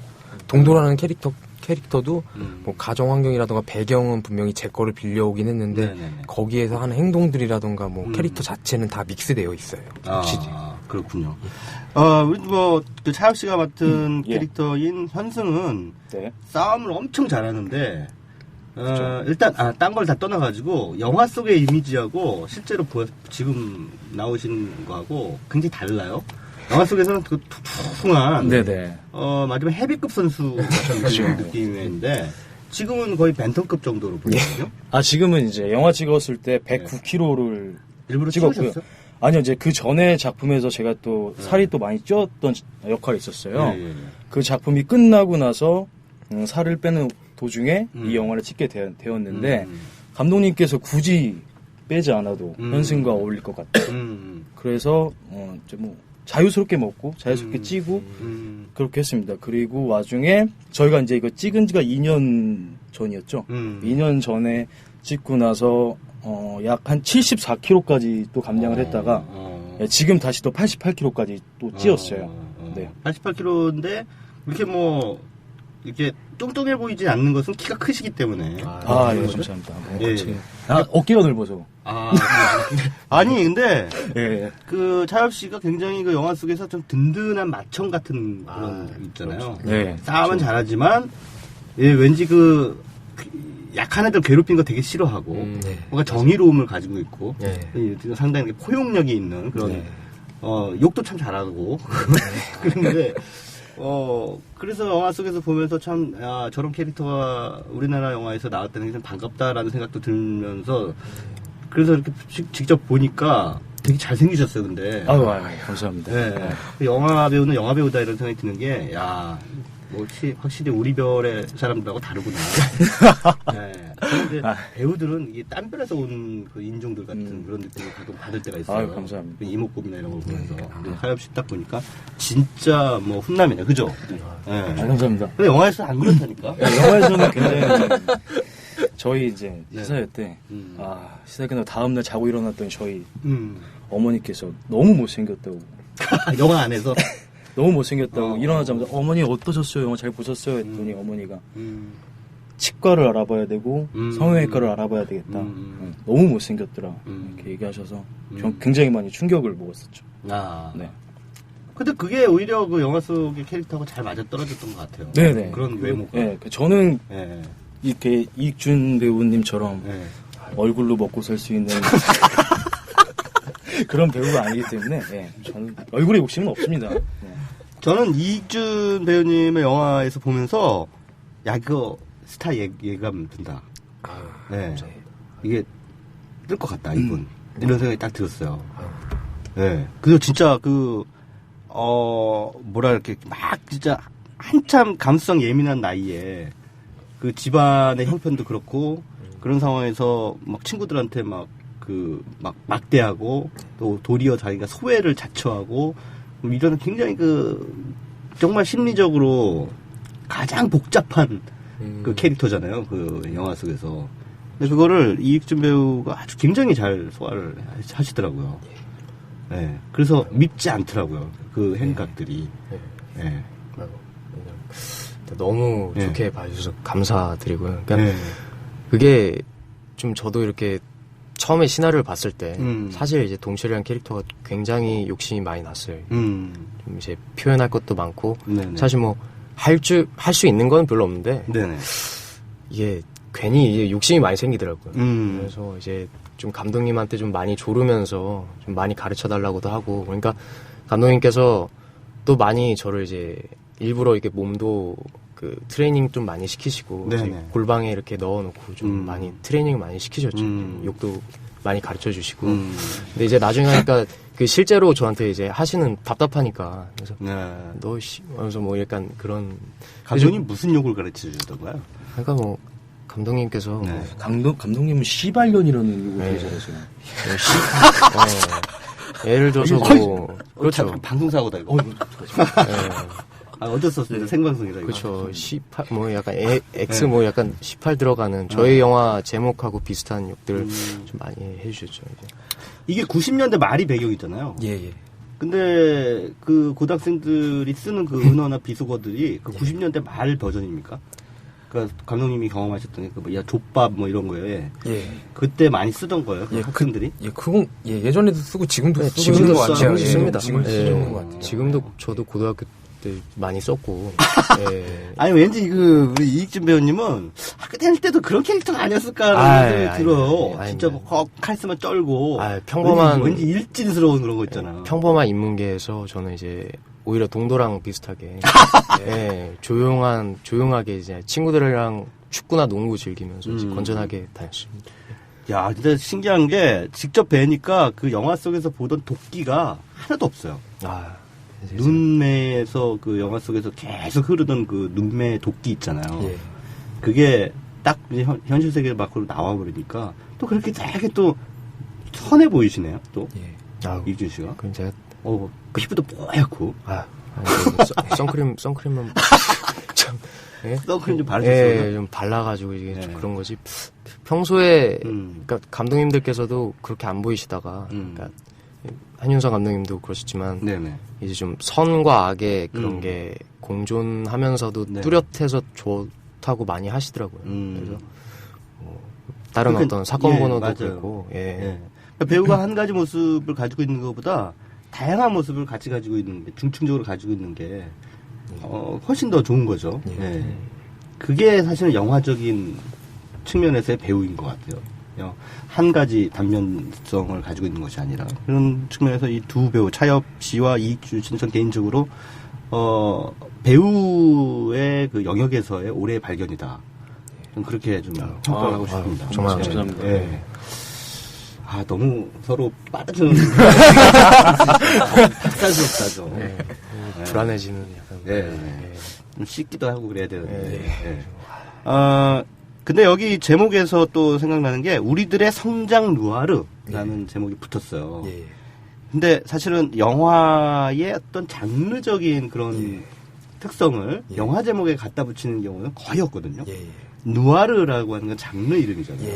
동도라는 캐릭터도 뭐 가정 환경이라던가 배경은 분명히 제 거를 빌려오긴 했는데 거기에서 하는 행동들이라던가 뭐 캐릭터 자체는 다 믹스되어 있어요. 확실히. 그렇군요. 우리 그 차혁 씨가 맡은 캐릭터인 현승은 싸움을 엄청 잘하는데 일단 딴 걸 다 떠나가지고 영화 속의 이미지하고 실제로 지금 나오신 거하고 굉장히 달라요. 영화 속에서는 그 퉁퉁한 마지막 헤비급 선수 같은 느낌인데 지금은 거의 벤턴급 정도로 보이거든요. 지금은 이제 영화 찍었을 때 109kg를 일부러 찍었고요. 찍으셨어요? 아니요, 이제 그 전에 작품에서 제가 또 살이 또 많이 찌었던 역할이 있었어요. 그 작품이 끝나고 나서 살을 빼는 도중에 이 영화를 찍게 되었는데 감독님께서 굳이 빼지 않아도 현승과 어울릴 것 같다. 그래서 이제 뭐 자유스럽게 먹고 자유스럽게 찌고 그렇게 했습니다. 그리고 와중에 저희가 이제 이거 찍은 지가 2년 전이었죠. 2년 전에 찍고 나서 약 한 74kg까지 또 감량을 했다가 지금 다시 또 88kg까지 또 찌었어요. 88kg인데 이렇게 뭐 이렇게 뚱뚱해 보이지 않는 것은 키가 크시기 때문에. 예, 감사합니다. 어깨가 넓어서. 아니 근데 그 차엽 씨가 굉장히 그 영화 속에서 좀 든든한 맏형 같은 그런 있잖아요. 싸움은 잘하지만 왠지 그 약한 애들 괴롭힌 거 되게 싫어하고 뭔가 정의로움을 가지고 있고 상당히 포용력이 있는 그런 욕도 참 잘하고 그런데 그래서 영화 속에서 보면서 참 저런 캐릭터가 우리나라 영화에서 나왔다는 게 참 반갑다라는 생각도 들면서 그래서 이렇게 직접 보니까 되게 잘생기셨어요. 근데 감사합니다. 영화 배우는 영화 배우다 이런 생각이 드는 게 확실히 우리 별의 사람들하고 다르구나. 그런데 배우들은 이게 딴 별에서 온 그 인종들 같은 그런 느낌을 가끔 받을 때가 있어요. 감사합니다. 이목구비나 이런 걸 보면서. 하엽 씨 딱 보니까 진짜 뭐 훈남이네, 그죠? 감사합니다. 근데 영화에서는 안 그렇다니까. 영화에서는 굉장히 저희 이제 시사회 때 시사회 끝나고 다음날 자고 일어났더니 저희 어머니께서 너무 못생겼다고. 영화 안에서. 너무 못생겼다고 일어나자마자 어머니 어떠셨어요? 영화 잘 보셨어요? 했더니 어머니가 치과를 알아봐야 되고 성형외과를 알아봐야 되겠다. 너무 못생겼더라. 이렇게 얘기하셔서 굉장히 많이 충격을 먹었었죠. 근데 그게 오히려 그 영화 속의 캐릭터하고 잘 맞아떨어졌던 것 같아요. 네네. 그런 외모가. 저는 이렇게 이익준 배우님처럼 얼굴로 먹고 살 수 있는 그런 배우가 아니기 때문에 저는 얼굴에 욕심은 없습니다. 저는 이익준 배우님의 영화에서 보면서 이거 스타 예감 든다. 이게 뜰 것 같다 이분. 이런 생각이 딱 들었어요. 그리고 진짜 이렇게 막 진짜 한참 감수성 예민한 나이에 그 집안의 형편도 그렇고 그런 상황에서 막 친구들한테 막 막대하고 또 도리어 자기가 소외를 자처하고 이런 굉장히 정말 심리적으로 가장 복잡한 그 캐릭터잖아요. 그 영화 속에서. 근데 그거를 이익준 배우가 아주 굉장히 잘 소화를 하시더라고요. 그래서 밉지 않더라고요. 그 행각들이. 너무 좋게 봐주셔서 감사드리고요. 그러니까 그게 좀 저도 이렇게 처음에 시나리오를 봤을 때 사실 이제 동철이라는 캐릭터가 굉장히 욕심이 많이 났어요. 좀 이제 표현할 것도 많고 네네. 사실 뭐 할 수 있는 건 별로 없는데 네네. 이게 괜히 이제 욕심이 많이 생기더라고요. 그래서 이제 좀 감독님한테 좀 많이 조르면서 좀 많이 가르쳐 달라고도 하고 그러니까 감독님께서 또 많이 저를 이제 일부러 이렇게 몸도 그 트레이닝 좀 많이 시키시고 이제 골방에 이렇게 넣어놓고 좀 많이 트레이닝을 많이 시키셨죠. 욕도 많이 가르쳐 주시고. 근데 이제 나중에 하니까 그 실제로 저한테 이제 하시는 답답하니까 그래서 너 하면서 뭐 약간 그런 감독님 무슨 욕을 가르쳐 주셨던가요? 그러니까 뭐 감독님께서 감독님은 시발년이라는 욕을 잘하세요. 예를 들어서 뭐 그렇죠. 방송사고다 이거. 어쩔 수 없습니다. 생방송이다 이거. 그렇죠. 18 뭐 약간 X 뭐 약간 18 들어가는 저희 영화 제목하고 비슷한 욕들을 좀 많이 해주셨죠. 이게 90년대 말이 배경이잖아요. 예. 근데 그 고등학생들이 쓰는 그 은어나 비속어들이 그 90년대 말 버전입니까? 그러니까 감독님이 경험하셨던 그 야 족밥 뭐 이런 거에 그때 많이 쓰던 거예요. 그 학생들이? 그건 예전에도 쓰고 지금도 쓰고 지금도 것 같아요. 씁니다. 지금도 쓰는 것 같아요. 지금도 저도 고등학교 때 많이 썼고. 아니 왠지 우리 이익준 배우님은 학교 다닐 때도 그런 캐릭터가 아니었을까라는 생각이 들어요. 진짜 뭐 카리스마 쩔고 평범한 왠지 일진스러운 그런 거 있잖아. 평범한 인문계에서 저는 이제 오히려 동도랑 비슷하게 조용하게 이제 친구들이랑 축구나 농구 즐기면서 이제 건전하게 다녔습니다. 야, 진짜 신기한 게 직접 뵈니까 그 영화 속에서 보던 도끼가 하나도 없어요. 눈매에서 그 영화 속에서 계속 흐르던 그 눈매 도끼 있잖아요. 그게 딱 현실 세계 밖으로 나와버리니까 또 그렇게 되게 또 선해 보이시네요. 또 이준 씨가. 그럼 제가 피부도 뽀얗고. 선크림만 선크림 좀 바르셨어요? 좀 발라가지고 이게 좀 그런 거지. 평소에 그러니까 감독님들께서도 그렇게 안 보이시다가 그러니까 한윤서 감독님도 그러셨지만 이제 좀 선과 악의 그런 게 공존하면서도 뚜렷해서 좋다고 많이 하시더라고요. 그래서 다른 어떤 사건 번호도 그렇고. 그러니까 배우가 한 가지 모습을 가지고 있는 것보다 다양한 모습을 같이 가지고 있는 게 중층적으로 가지고 있는 게 훨씬 더 좋은 거죠. 그게 사실은 영화적인 측면에서의 배우인 것 같아요. 한 가지 단면성을 가지고 있는 것이 아니라 그런 측면에서 이 두 배우 차엽 씨와 이익준 씨는 전 개인적으로 배우의 그 영역에서의 올해의 발견이다. 좀 그렇게 좀 평가를 하고 싶습니다. 정말 감사합니다. 너무 서로 빠르죠. 학살스럽다죠. 불안해지는 약간. 좀 씻기도 하고 그래야 되는데. 근데 여기 제목에서 또 생각나는 게 우리들의 성장 누아르라는 제목이 붙었어요. 근데 사실은 영화의 어떤 장르적인 그런 특성을 영화 제목에 갖다 붙이는 경우는 거의 없거든요. 누아르라고 하는 건 장르 이름이잖아요.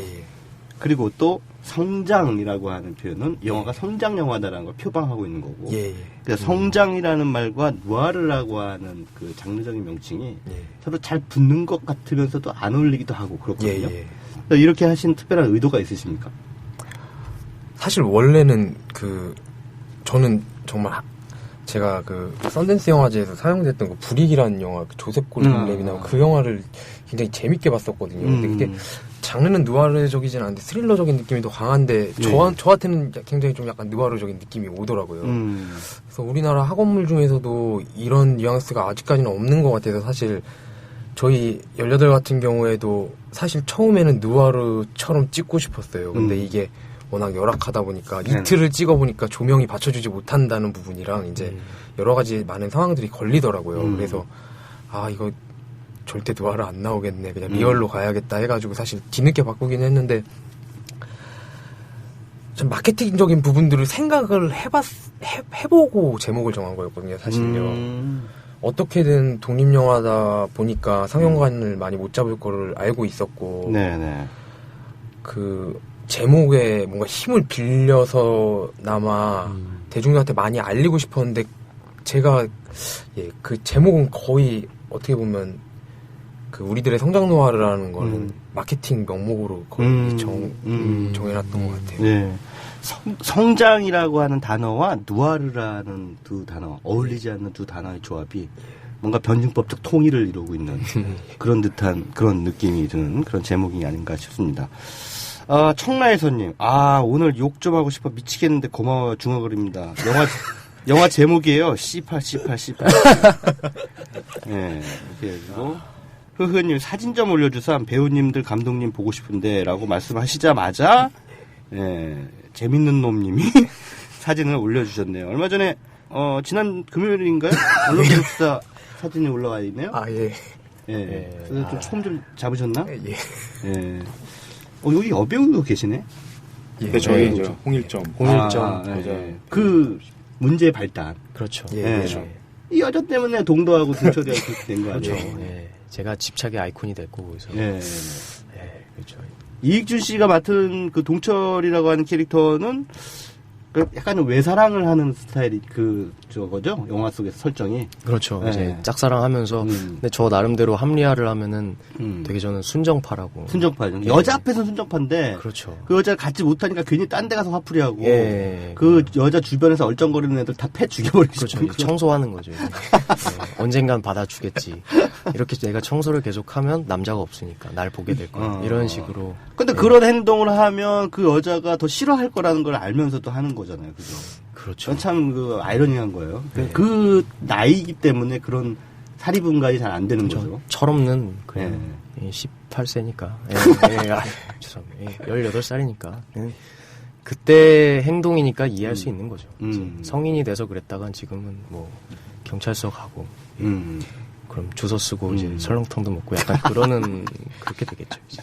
그리고 또 성장이라고 하는 표현은 영화가 성장 영화다라는 걸 표방하고 있는 거고. 그래서 성장이라는 말과 누아르라고 하는 그 장르적인 명칭이 서로 잘 붙는 것 같으면서도 안 어울리기도 하고 그렇거든요. 이렇게 하신 특별한 의도가 있으십니까? 사실 원래는 저는 정말 제가 썬댄스 영화제에서 상영됐던 그 불이익이라는 영화, 조셉 골든랩이 나온 그 영화를 굉장히 재밌게 봤었거든요. 근데 그게 장르는 누아르적이진 않은데 스릴러적인 느낌이 더 강한데 저한테는 굉장히 좀 약간 누아르적인 느낌이 오더라고요. 그래서 우리나라 학원물 중에서도 이런 뉘앙스가 아직까지는 없는 것 같아서 사실 저희 18 같은 경우에도 사실 처음에는 누아르처럼 찍고 싶었어요. 근데 이게 워낙 열악하다 보니까 이틀을 찍어보니까 조명이 받쳐주지 못한다는 부분이랑 이제 여러 가지 많은 상황들이 걸리더라고요. 그래서 이거 절대 누아르 안 나오겠네. 그냥 리얼로 가야겠다 해가지고 사실 뒤늦게 바꾸긴 했는데 좀 마케팅적인 부분들을 생각을 해보고 제목을 정한 거였거든요. 사실요. 어떻게든 독립영화다 보니까 상영관을 많이 못 잡을 거를 알고 있었고 그 제목에 뭔가 힘을 빌려서나마 대중들한테 많이 알리고 싶었는데 제가 그 제목은 거의 어떻게 보면 그 우리들의 성장 노화라는 거는 마케팅 명목으로 거의 정해놨던 것 같아요. 네. 성장이라고 하는 단어와 누아르라는 두 단어, 어울리지 않는 두 단어의 조합이 뭔가 변증법적 통일을 이루고 있는 그런 듯한 그런 느낌이 드는 그런 제목이 아닌가 싶습니다. 청라의 손님, 오늘 욕 좀 하고 싶어 미치겠는데 고마워요 중얼거립니다. 영화 제목이에요. C8. 네, 이렇게 해주고 흐흐님 사진 좀 올려주삼 배우님들 감독님 보고 싶은데라고 말씀하시자마자 재밌는 놈님이 사진을 올려주셨네요. 얼마 전에 지난 금요일인가요? 언론기록사 사진이 올라와 있네요. 그래서 좀 처음 좀 잡으셨나? 여기 여배우도 계시네. 네, 저희 이제 홍일점. 그 문제의 발단. 그렇죠. 그렇죠. 이 여자 때문에 동도하고 동철이하고 그렇게 된 거 아니에요? 그렇죠. 제가 집착의 아이콘이 됐고 그래서. 그렇죠. 이익준 씨가 맡은 그 동철이라고 하는 캐릭터는 약간 외사랑을 하는 스타일이 저거죠? 영화 속에서 설정이. 그렇죠. 이제 짝사랑하면서 근데 저 나름대로 합리화를 하면은 되게 저는 순정파라고. 순정파죠. 여자 앞에서는 순정파인데. 그렇죠. 그 여자를 갖지 못하니까 괜히 딴 데 가서 화풀이하고. 그 여자 주변에서 얼쩡거리는 애들 다 패 죽여버리고. 그렇죠. 청소하는 거죠. 언젠간 받아주겠지. 이렇게 내가 청소를 계속하면 남자가 없으니까 날 보게 될 거야. 이런 식으로. 근데 그런 행동을 하면 그 여자가 더 싫어할 거라는 걸 알면서도 하는 거잖아요. 그죠? 그렇죠. 참 아이러니한 거예요. 그 나이기 때문에 그런 사리분간이 잘 안 되는 거죠. 철없는 그냥 18세니까. 죄송합니다. 18살이니까. 그때 행동이니까 이해할 수 있는 거죠. 성인이 돼서 그랬다간 지금은 뭐 경찰서 가고 그럼 주소 쓰고 이제 설렁탕도 먹고 약간 그렇게 되겠죠. 이제.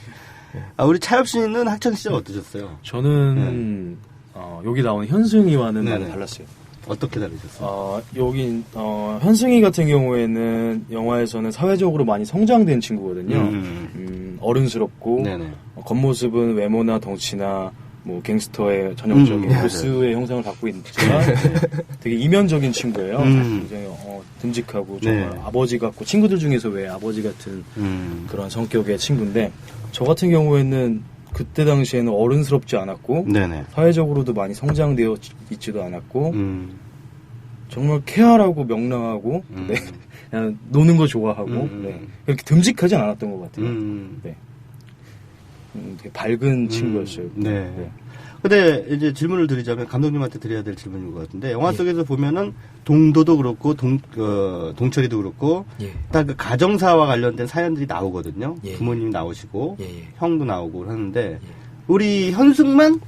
우리 차엽 씨는 학창 시절 어떠셨어요? 저는 여기 나오는 현승이와는 많이 달랐어요. 어떻게 다르셨어요? 여기 현승이 같은 경우에는 영화에서는 사회적으로 많이 성장된 친구거든요. 어른스럽고 겉모습은 외모나 덩치나 뭐 갱스터의 전형적인 보스의 형상을 갖고 있지만 되게 이면적인 친구예요. 굉장히 듬직하고 정말 아버지 같고 친구들 중에서 왜 아버지 같은 그런 성격의 친구인데 저 같은 경우에는 그때 당시에는 어른스럽지 않았고 사회적으로도 많이 성장되어 있지도 않았고 정말 쾌활하고 명랑하고 그냥 노는 거 좋아하고 그렇게 듬직하지 않았던 것 같아요. 되게 밝은 친구였어요. 근데 이제 질문을 드리자면 감독님한테 드려야 될 질문인 것 같은데 영화 속에서 보면은 동도도 그렇고 동철이도 그렇고 딱 그 가정사와 관련된 사연들이 나오거든요. 부모님 나오시고 형도 나오고 하는데 우리 현승만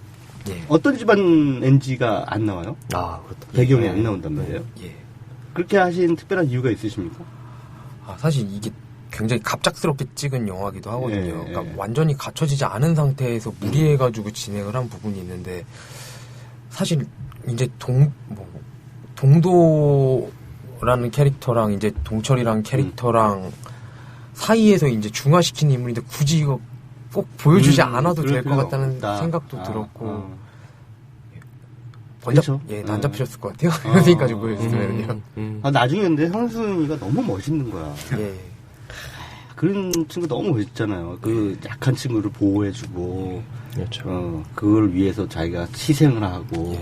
어떤 집안 NG가 안 나와요? 그렇다. 배경이 안 나온단 말이에요. 그렇게 하신 특별한 이유가 있으십니까? 사실 이게 굉장히 갑작스럽게 찍은 영화기도 하거든요. 그러니까 완전히 갖춰지지 않은 상태에서 무리해가지고 진행을 한 부분이 있는데 사실 이제 동도라는 캐릭터랑 이제 동철이라는 캐릭터랑 사이에서 이제 중화시킨 인물인데 굳이 이거 꼭 보여주지 않아도 될 것 같다는 생각도 들었고 안 잡히셨을 것 같아요. 여기까지 보여주면요. 나중에 근데 현승이가 너무 멋있는 거야. 그런 친구 너무 멋있잖아요. 그 약한 친구를 보호해주고, 그걸 위해서 자기가 희생을 하고,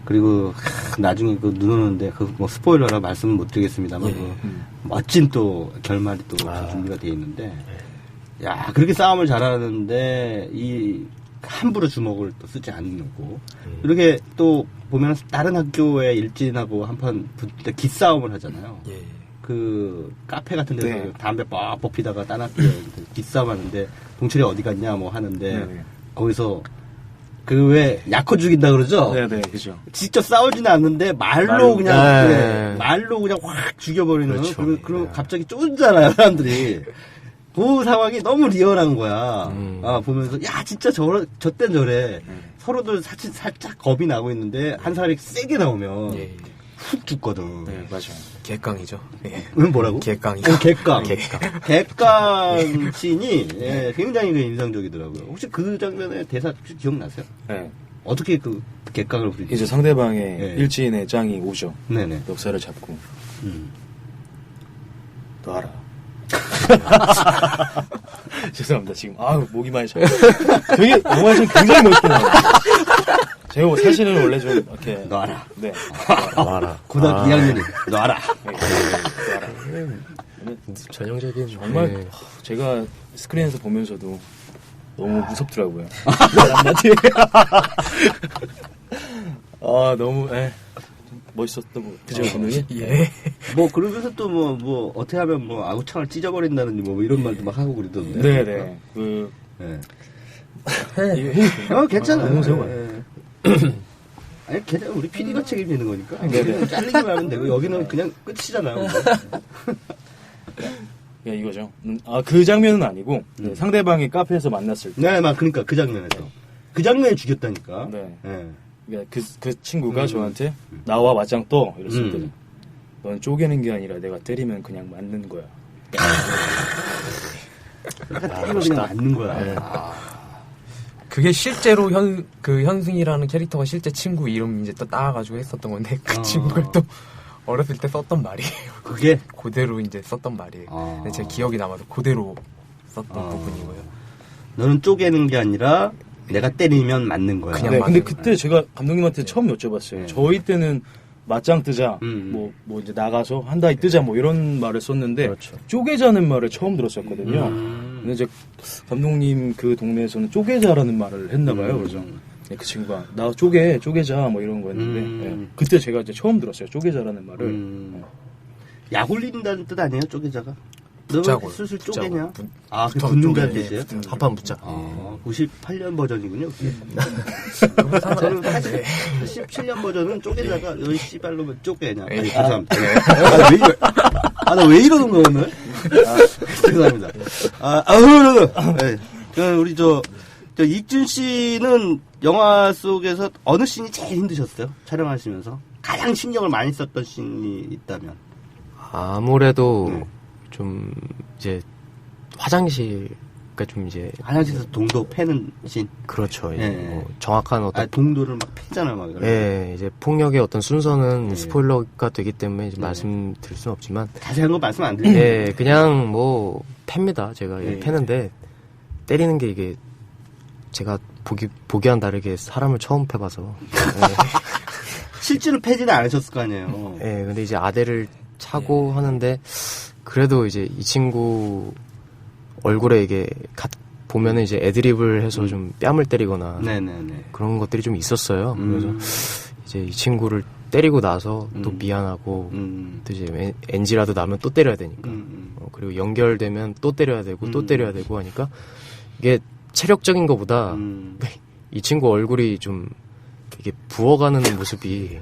그리고 나중에 그 눈 오는데 뭐 스포일러라 말씀은 못 드리겠습니다만 멋진 또 결말이 또 준비가 돼 있는데, 그렇게 싸움을 잘하는데 함부로 주먹을 또 쓰지 않고 이렇게 또 보면 다른 학교에 일진하고 한판 붙을 때 기싸움을 하잖아요. 그 카페 같은 데서 담배 뻑뻑 피다가 딴 학교에 기싸움 하는데 동철이 어디 갔냐 뭐 하는데 거기서 그 왜 약혼 죽인다 그러죠? 그죠. 직접 싸우지는 않는데 말로 그냥 확 죽여버리는 그리고 갑자기 쫀잖아요 사람들이. 그 상황이 너무 리얼한 거야. 보면서 진짜 저땐 저래. 서로들 사실 살짝 겁이 나고 있는데 한 사람이 세게 나오면 훅 죽거든. 맞아요. 객강이죠. 왜 뭐라고? 객강이죠. 객강 씬이 굉장히 인상적이더라고요. 혹시 그 장면의 대사 혹시 기억나세요? 어떻게 그 객강을 부리죠? 이제 상대방의 일진의 짱이 오죠. 네네. 역사를 잡고. 너 알아. 죄송합니다. 지금 목이 많이 차. 되게 영화에서 굉장히 멋있게 나와요. 제가 사실은 원래 좀 이렇게 놔라. 네. 놔라. 고등학교 2학년이 놔라. 전형적인 정말 네. 제가 스크린에서 보면서도 너무 무섭더라고요. 너무 멋있었던 거 그죠 감독님? 예. 뭐 그러면서 또 뭐 어떻게 하면 뭐 아구창을 찢어버린다든지 뭐 이런 말도 막 하고 그러던데. 네네. 괜찮아. 너무 세워. 아니 괜찮아. 우리 PD가 책임지는 거니까. 네네. 잘리기만 하면 되고 여기는 그냥 끝이잖아요. 예, 이거죠. 그 장면은 아니고 상대방이 카페에서 만났을 때. 네, 막 그러니까 그 장면에서 그 장면에 죽였다니까. 네. 그러니까 그 친구가 저한테 나와 맞짱 떠 이랬을 때, 넌 쪼개는 게 아니라 내가 때리면 그냥 맞는 거야. 때리면 그냥 맞는 거야. 네. 그게 실제로 현승이라는 캐릭터가 실제 친구 이름 이제 또 따와가지고 했었던 건데 그 친구가 또 어렸을 때 썼던 말이에요. 그게 그대로 이제 썼던 말이에요. 근데 제 기억이 남아서 그대로 썼던 부분이고요. 너는 쪼개는 게 아니라 내가 때리면 맞는 거야. 네, 근데 그때 제가 감독님한테 처음 여쭤봤어요. 저희 때는 맞짱 뜨자, 뭐 이제 나가서 한다이 뜨자, 뭐 이런 말을 썼는데, 그렇죠. 쪼개자는 말을 처음 들었었거든요. 근데 이제 감독님 그 동네에서는 쪼개자라는 말을 했나봐요. 그래서 그 친구가 나 쪼개자, 뭐 이런 거였는데, 그때 제가 이제 처음 들었어요. 쪼개자라는 말을. 약 올린다는 뜻 아니에요, 쪼개자가? 너 슬슬 쪼개냐? 그 붙는다는 뜻이에요? 한판 붙자. 98년 버전이군요. 저는 87년 버전은 쪼개자가 여기 씨발로면 쪼개냐. 죄송합니다. 나 왜 이러는 거 오늘? 죄송합니다. 우리 익준 씨는 영화 속에서 어느 씬이 제일 힘드셨어요? 촬영하시면서? 가장 신경을 많이 썼던 씬이 있다면? 아무래도 좀 이제 화장실가 좀 이제 화장실에서 동도 패는 씬. 그렇죠. 뭐 정확한 어떤 동도를 막 패잖아 막. 이제 폭력의 어떤 순서는 스포일러가 되기 때문에 이제 말씀드릴 수는 없지만 자세한 거 말씀 안 드려요. 그냥 뭐 팹니다. 제가 패는데 때리는 게 이게 제가 보기와는 다르게 사람을 처음 패봐서 실제로 패지는 않으셨을 거 아니에요. 근데 이제 아대를 차고 하는데. 그래도 이제 이 친구 얼굴에 이게 보면은 이제 애드립을 해서 좀 뺨을 때리거나 그런 것들이 좀 있었어요. 그래서 이제 이 친구를 때리고 나서 또 미안하고 또 이제 NG라도 나면 또 때려야 되니까 그리고 연결되면 또 때려야 되고 또 때려야 되고 하니까 이게 체력적인 것보다 이 친구 얼굴이 좀 이게 부어가는 모습이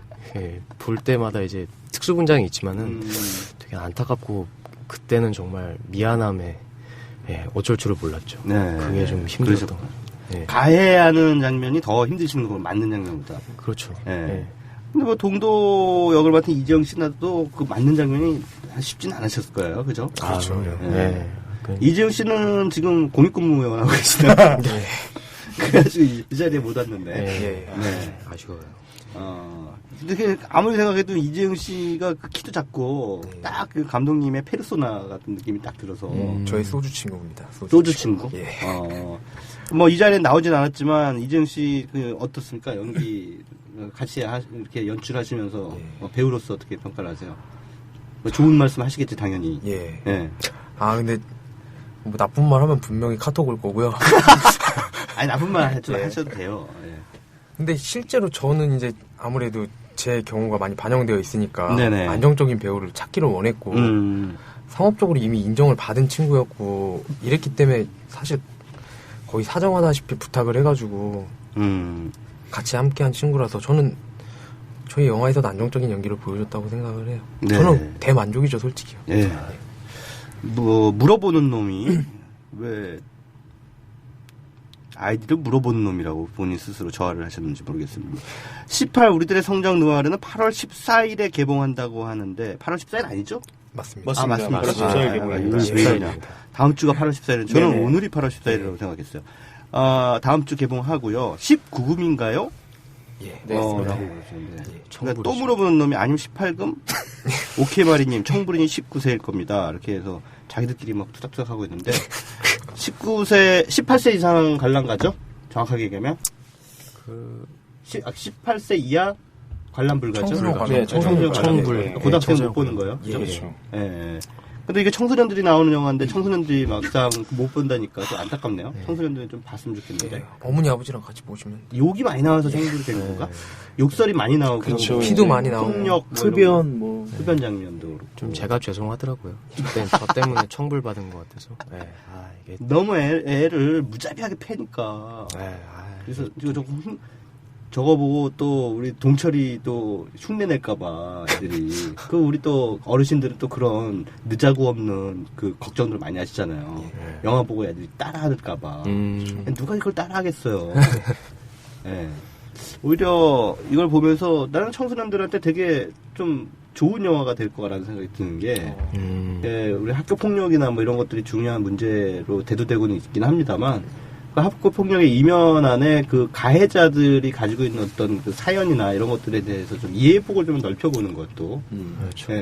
볼 때마다 이제 특수분장이 있지만은 되게 안타깝고 그때는 정말 미안함에 어쩔 줄을 몰랐죠. 그게 좀 힘들었던 것 같아요. 가해하는 장면이 더 힘드시는 거 맞는 장면보다. 그렇죠. 근데 뭐 동도 역을 맡은 이재영 씨나도 그 맞는 장면이 쉽진 않으셨을 거예요, 그죠? 그렇죠. 이재영 씨는 지금 공익근무원 하고 계시다. 그래가지고 이 자리에 못 왔는데. 아쉬워요. 근데 아무리 생각해도 이재영 씨가 그 키도 작고 딱 그 감독님의 페르소나 같은 느낌이 딱 들어서 저의 소주 친구입니다. 소주 친구. 뭐 이 자리에 나오진 않았지만 이재영 씨 그 어떻습니까? 연기 같이 이렇게 연출하시면서 배우로서 어떻게 평가를 하세요? 뭐 좋은 말씀 하시겠지 당연히. 근데 뭐 나쁜 말 하면 분명히 카톡 올 거고요. 아니 나쁜 말 하셔도 돼요. 근데 실제로 저는 이제 아무래도 제 경우가 많이 반영되어 있으니까 안정적인 배우를 찾기를 원했고 상업적으로 이미 인정을 받은 친구였고 이랬기 때문에 사실 거의 사정하다시피 부탁을 해가지고 같이 함께한 친구라서 저는 저희 영화에서도 안정적인 연기를 보여줬다고 생각을 해요. 저는 대만족이죠 솔직히요. 뭐 물어보는 놈이 왜 아이디를 물어보는 놈이라고 본인 스스로 저하를 하셨는지 모르겠습니다. 18 우리들의 성장 누아르는 8월 14일에 개봉한다고 하는데 8월 14일 아니죠? 맞습니다. 맞습니다. 8월 14일 개봉입니다. 다음 주가 8월 14일은 저는 오늘이 8월 14일이라고 생각했어요. 다음 주 개봉하고요. 19금인가요? 네, 라고 네. 그러시는데. 그러니까 또 물어보는 놈이 아니면 18금? 오케이 마리님, 청불인이 19세일 겁니다. 이렇게 해서 자기들끼리 막 투닥투닥 하고 있는데, 18세 이상 관람가죠? 정확하게 얘기하면? 18세 이하 관람 불가죠? 네, 청소년 고등학생 못 보는 거예요? 그렇죠. 예. 근데 이게 청소년들이 나오는 영화인데 청소년들이 막상 못 본다니까 좀 안타깝네요. 청소년들은 좀 봤으면 좋겠는데. 어머니 아버지랑 같이 보시면 욕이 많이 나와서 청소년들이 되는 건가? 욕설이 많이 나오고 그렇죠. 피도 많이 나오고 폭력, 흡연 흡연 장면도 그렇고. 좀 제가 죄송하더라고요. 저 때문에 청불 받은 것 같아서. 이게 너무 애를 무자비하게 패니까. 그래서 이거 조금 저거 보고 또 우리 동철이 또 흉내 낼까봐 애들이. 우리 또 어르신들은 또 그런 늦자고 없는 그 걱정들 많이 하시잖아요. 영화 보고 애들이 따라할까봐. 누가 이걸 따라하겠어요. 예. 오히려 이걸 보면서 나는 청소년들한테 되게 좀 좋은 영화가 될 거라는 생각이 드는 게, 우리 학교 폭력이나 뭐 이런 것들이 중요한 문제로 대두되고는 있긴 합니다만, 그 학교 폭력의 이면 안에 그 가해자들이 가지고 있는 어떤 그 사연이나 이런 것들에 대해서 좀 이해폭을 좀 넓혀보는 것도, 그렇죠.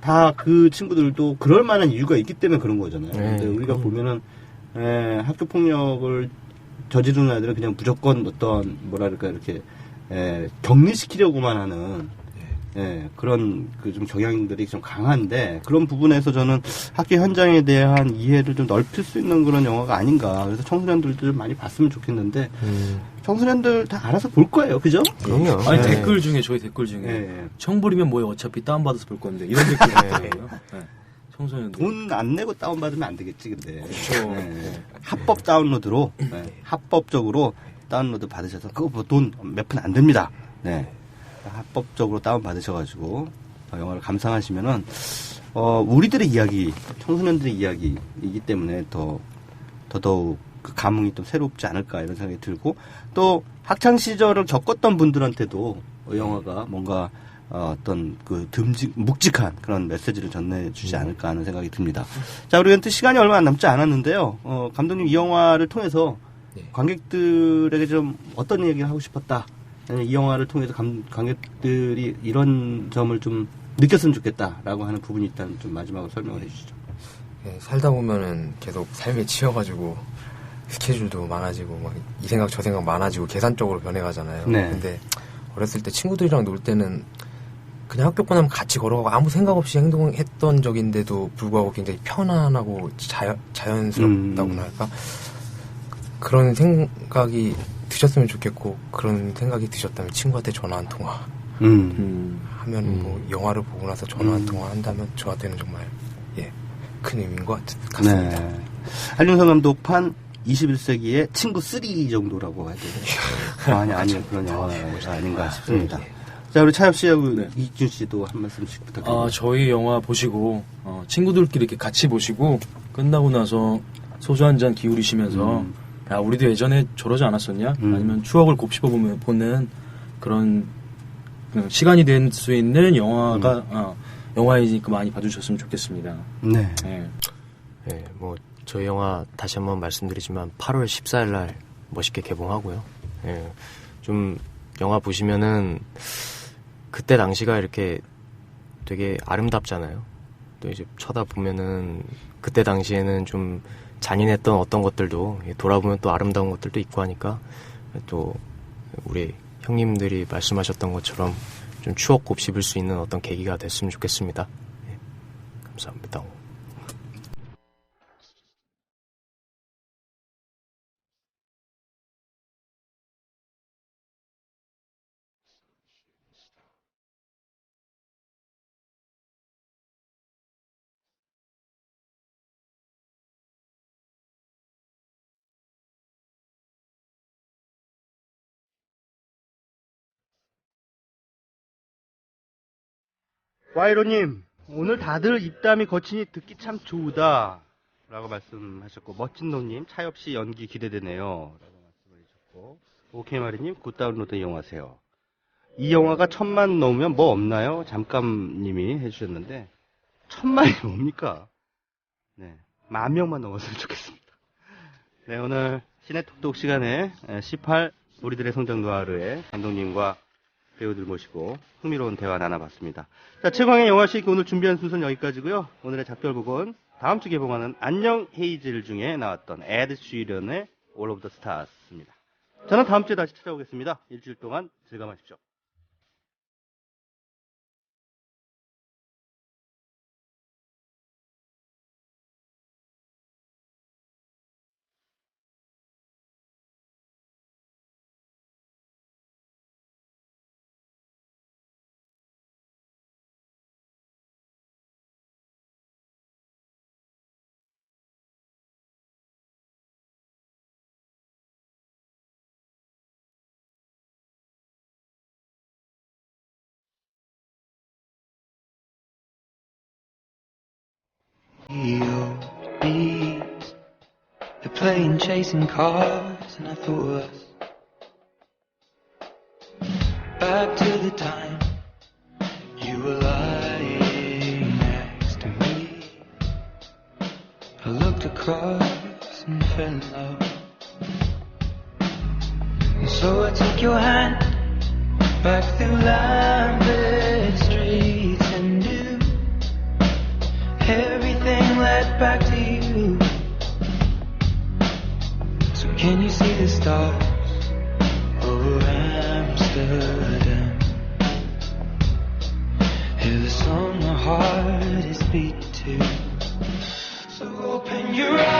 다 그 친구들도 그럴 만한 이유가 있기 때문에 그런 거잖아요. 근데 우리가 보면은, 학교 폭력을 저지르는 아이들은 그냥 무조건 어떤, 뭐랄까, 이렇게, 격리시키려고만 하는, 그런 그 좀 경향들이 좀 강한데, 그런 부분에서 저는 학교 현장에 대한 이해를 좀 넓힐 수 있는 그런 영화가 아닌가. 그래서 청소년들도 좀 많이 봤으면 좋겠는데, 청소년들 다 알아서 볼 거예요. 그죠? 그럼요. 아니, 댓글 중에, 저희 댓글 중에, 청불이면 뭐예요? 어차피 다운받아서 볼 건데. 이런 댓글이 있더라고요. 청소년들. 돈 안 내고 다운받으면 안 되겠지, 근데. 그렇죠. 합법 다운로드로, 합법적으로 다운로드 받으셔서, 그거 뭐 돈 몇 푼 안 됩니다. 네. 합법적으로 다운받으셔가지고, 영화를 감상하시면은, 우리들의 이야기, 청소년들의 이야기이기 때문에 더더욱 그 감흥이 좀 새롭지 않을까 이런 생각이 들고, 또 학창시절을 겪었던 분들한테도 영화가 뭔가 어떤 그 묵직한 그런 메시지를 전해주지 않을까 하는 생각이 듭니다. 자, 우리한테 시간이 얼마 남지 않았는데요. 감독님 이 영화를 통해서 관객들에게 좀 어떤 얘기를 하고 싶었다. 이 영화를 통해서 관객들이 이런 점을 좀 느꼈으면 좋겠다라고 하는 부분이 있다면 좀 마지막으로 설명을 해주시죠. 살다 보면은 계속 삶에 치여가지고 스케줄도 많아지고 막 이 생각 저 생각 많아지고 계산적으로 변해가잖아요. 네. 근데 어렸을 때 친구들이랑 놀 때는 그냥 학교 끝나면 같이 걸어가고 아무 생각 없이 행동했던 적인데도 불구하고 굉장히 편안하고 자연스럽다고나 할까? 그런 생각이 드셨으면 좋겠고, 그런 생각이 드셨다면 친구한테 전화 한 통화 하면 뭐 영화를 보고 나서 전화 한 통화 한다면 저한테는 정말 큰 의미인 것 같습니다. 네. 한윤서 감독판 21세기의 친구 3 정도라고 해도 아니요 그런 영화가 아닌가 싶습니다. 자, 우리 차엽 씨하고 이준 씨도 한 말씀씩 부탁드립니다. 저희 영화 보시고 친구들끼리 이렇게 같이 보시고 끝나고 나서 소주 한 잔 기울이시면서 야, 우리도 예전에 저러지 않았었냐? 아니면 추억을 곱씹어 보는 그런 시간이 될 수 있는 영화가 영화이니까 많이 봐주셨으면 좋겠습니다. 네. 뭐 저희 영화 다시 한번 말씀드리지만 8월 14일 날 멋있게 개봉하고요. 좀 영화 보시면은 그때 당시가 이렇게 되게 아름답잖아요. 또 이제 쳐다보면은 그때 당시에는 좀 잔인했던 어떤 것들도 돌아보면 또 아름다운 것들도 있고 하니까 또 우리 형님들이 말씀하셨던 것처럼 좀 추억 곱씹을 수 있는 어떤 계기가 됐으면 좋겠습니다. 감사합니다. 와이로님, 오늘 다들 입담이 거치니 듣기 참 좋으다 라고 말씀하셨고, 멋진놈님, 차엽씨 연기 기대되네요 라고 말씀을 해주셨고, 오케이마리님, 굿다운로드 이용하세요. 이 영화가 1000만 넘으면 뭐 없나요? 잠깐님이 해주셨는데 1000만이 뭡니까? 네, 10,000,000만 넘었으면 좋겠습니다. 네, 오늘 시네톡톡 시간에 18 우리들의 성장 누아르의 감독님과 배우들 모시고 흥미로운 대화 나눠봤습니다. 자, 최광의 영화식 오늘 준비한 순서는 여기까지고요. 오늘의 작별곡은 다음 주 개봉하는 안녕 헤이즐 중에 나왔던 에드 쉬런의 All of the Stars입니다. 저는 다음 주에 다시 찾아오겠습니다. 일주일 동안 즐거워하십시오. EOBs, they're playing chasing cars, and I thought of us. Back to the time you were lying next to me. I looked across and fell in love. And so I took your hand back through Lambeth streets and knew everything led back to you. So can you see the stars over Amsterdam? Hear the song my heart is beating to. So open your eyes.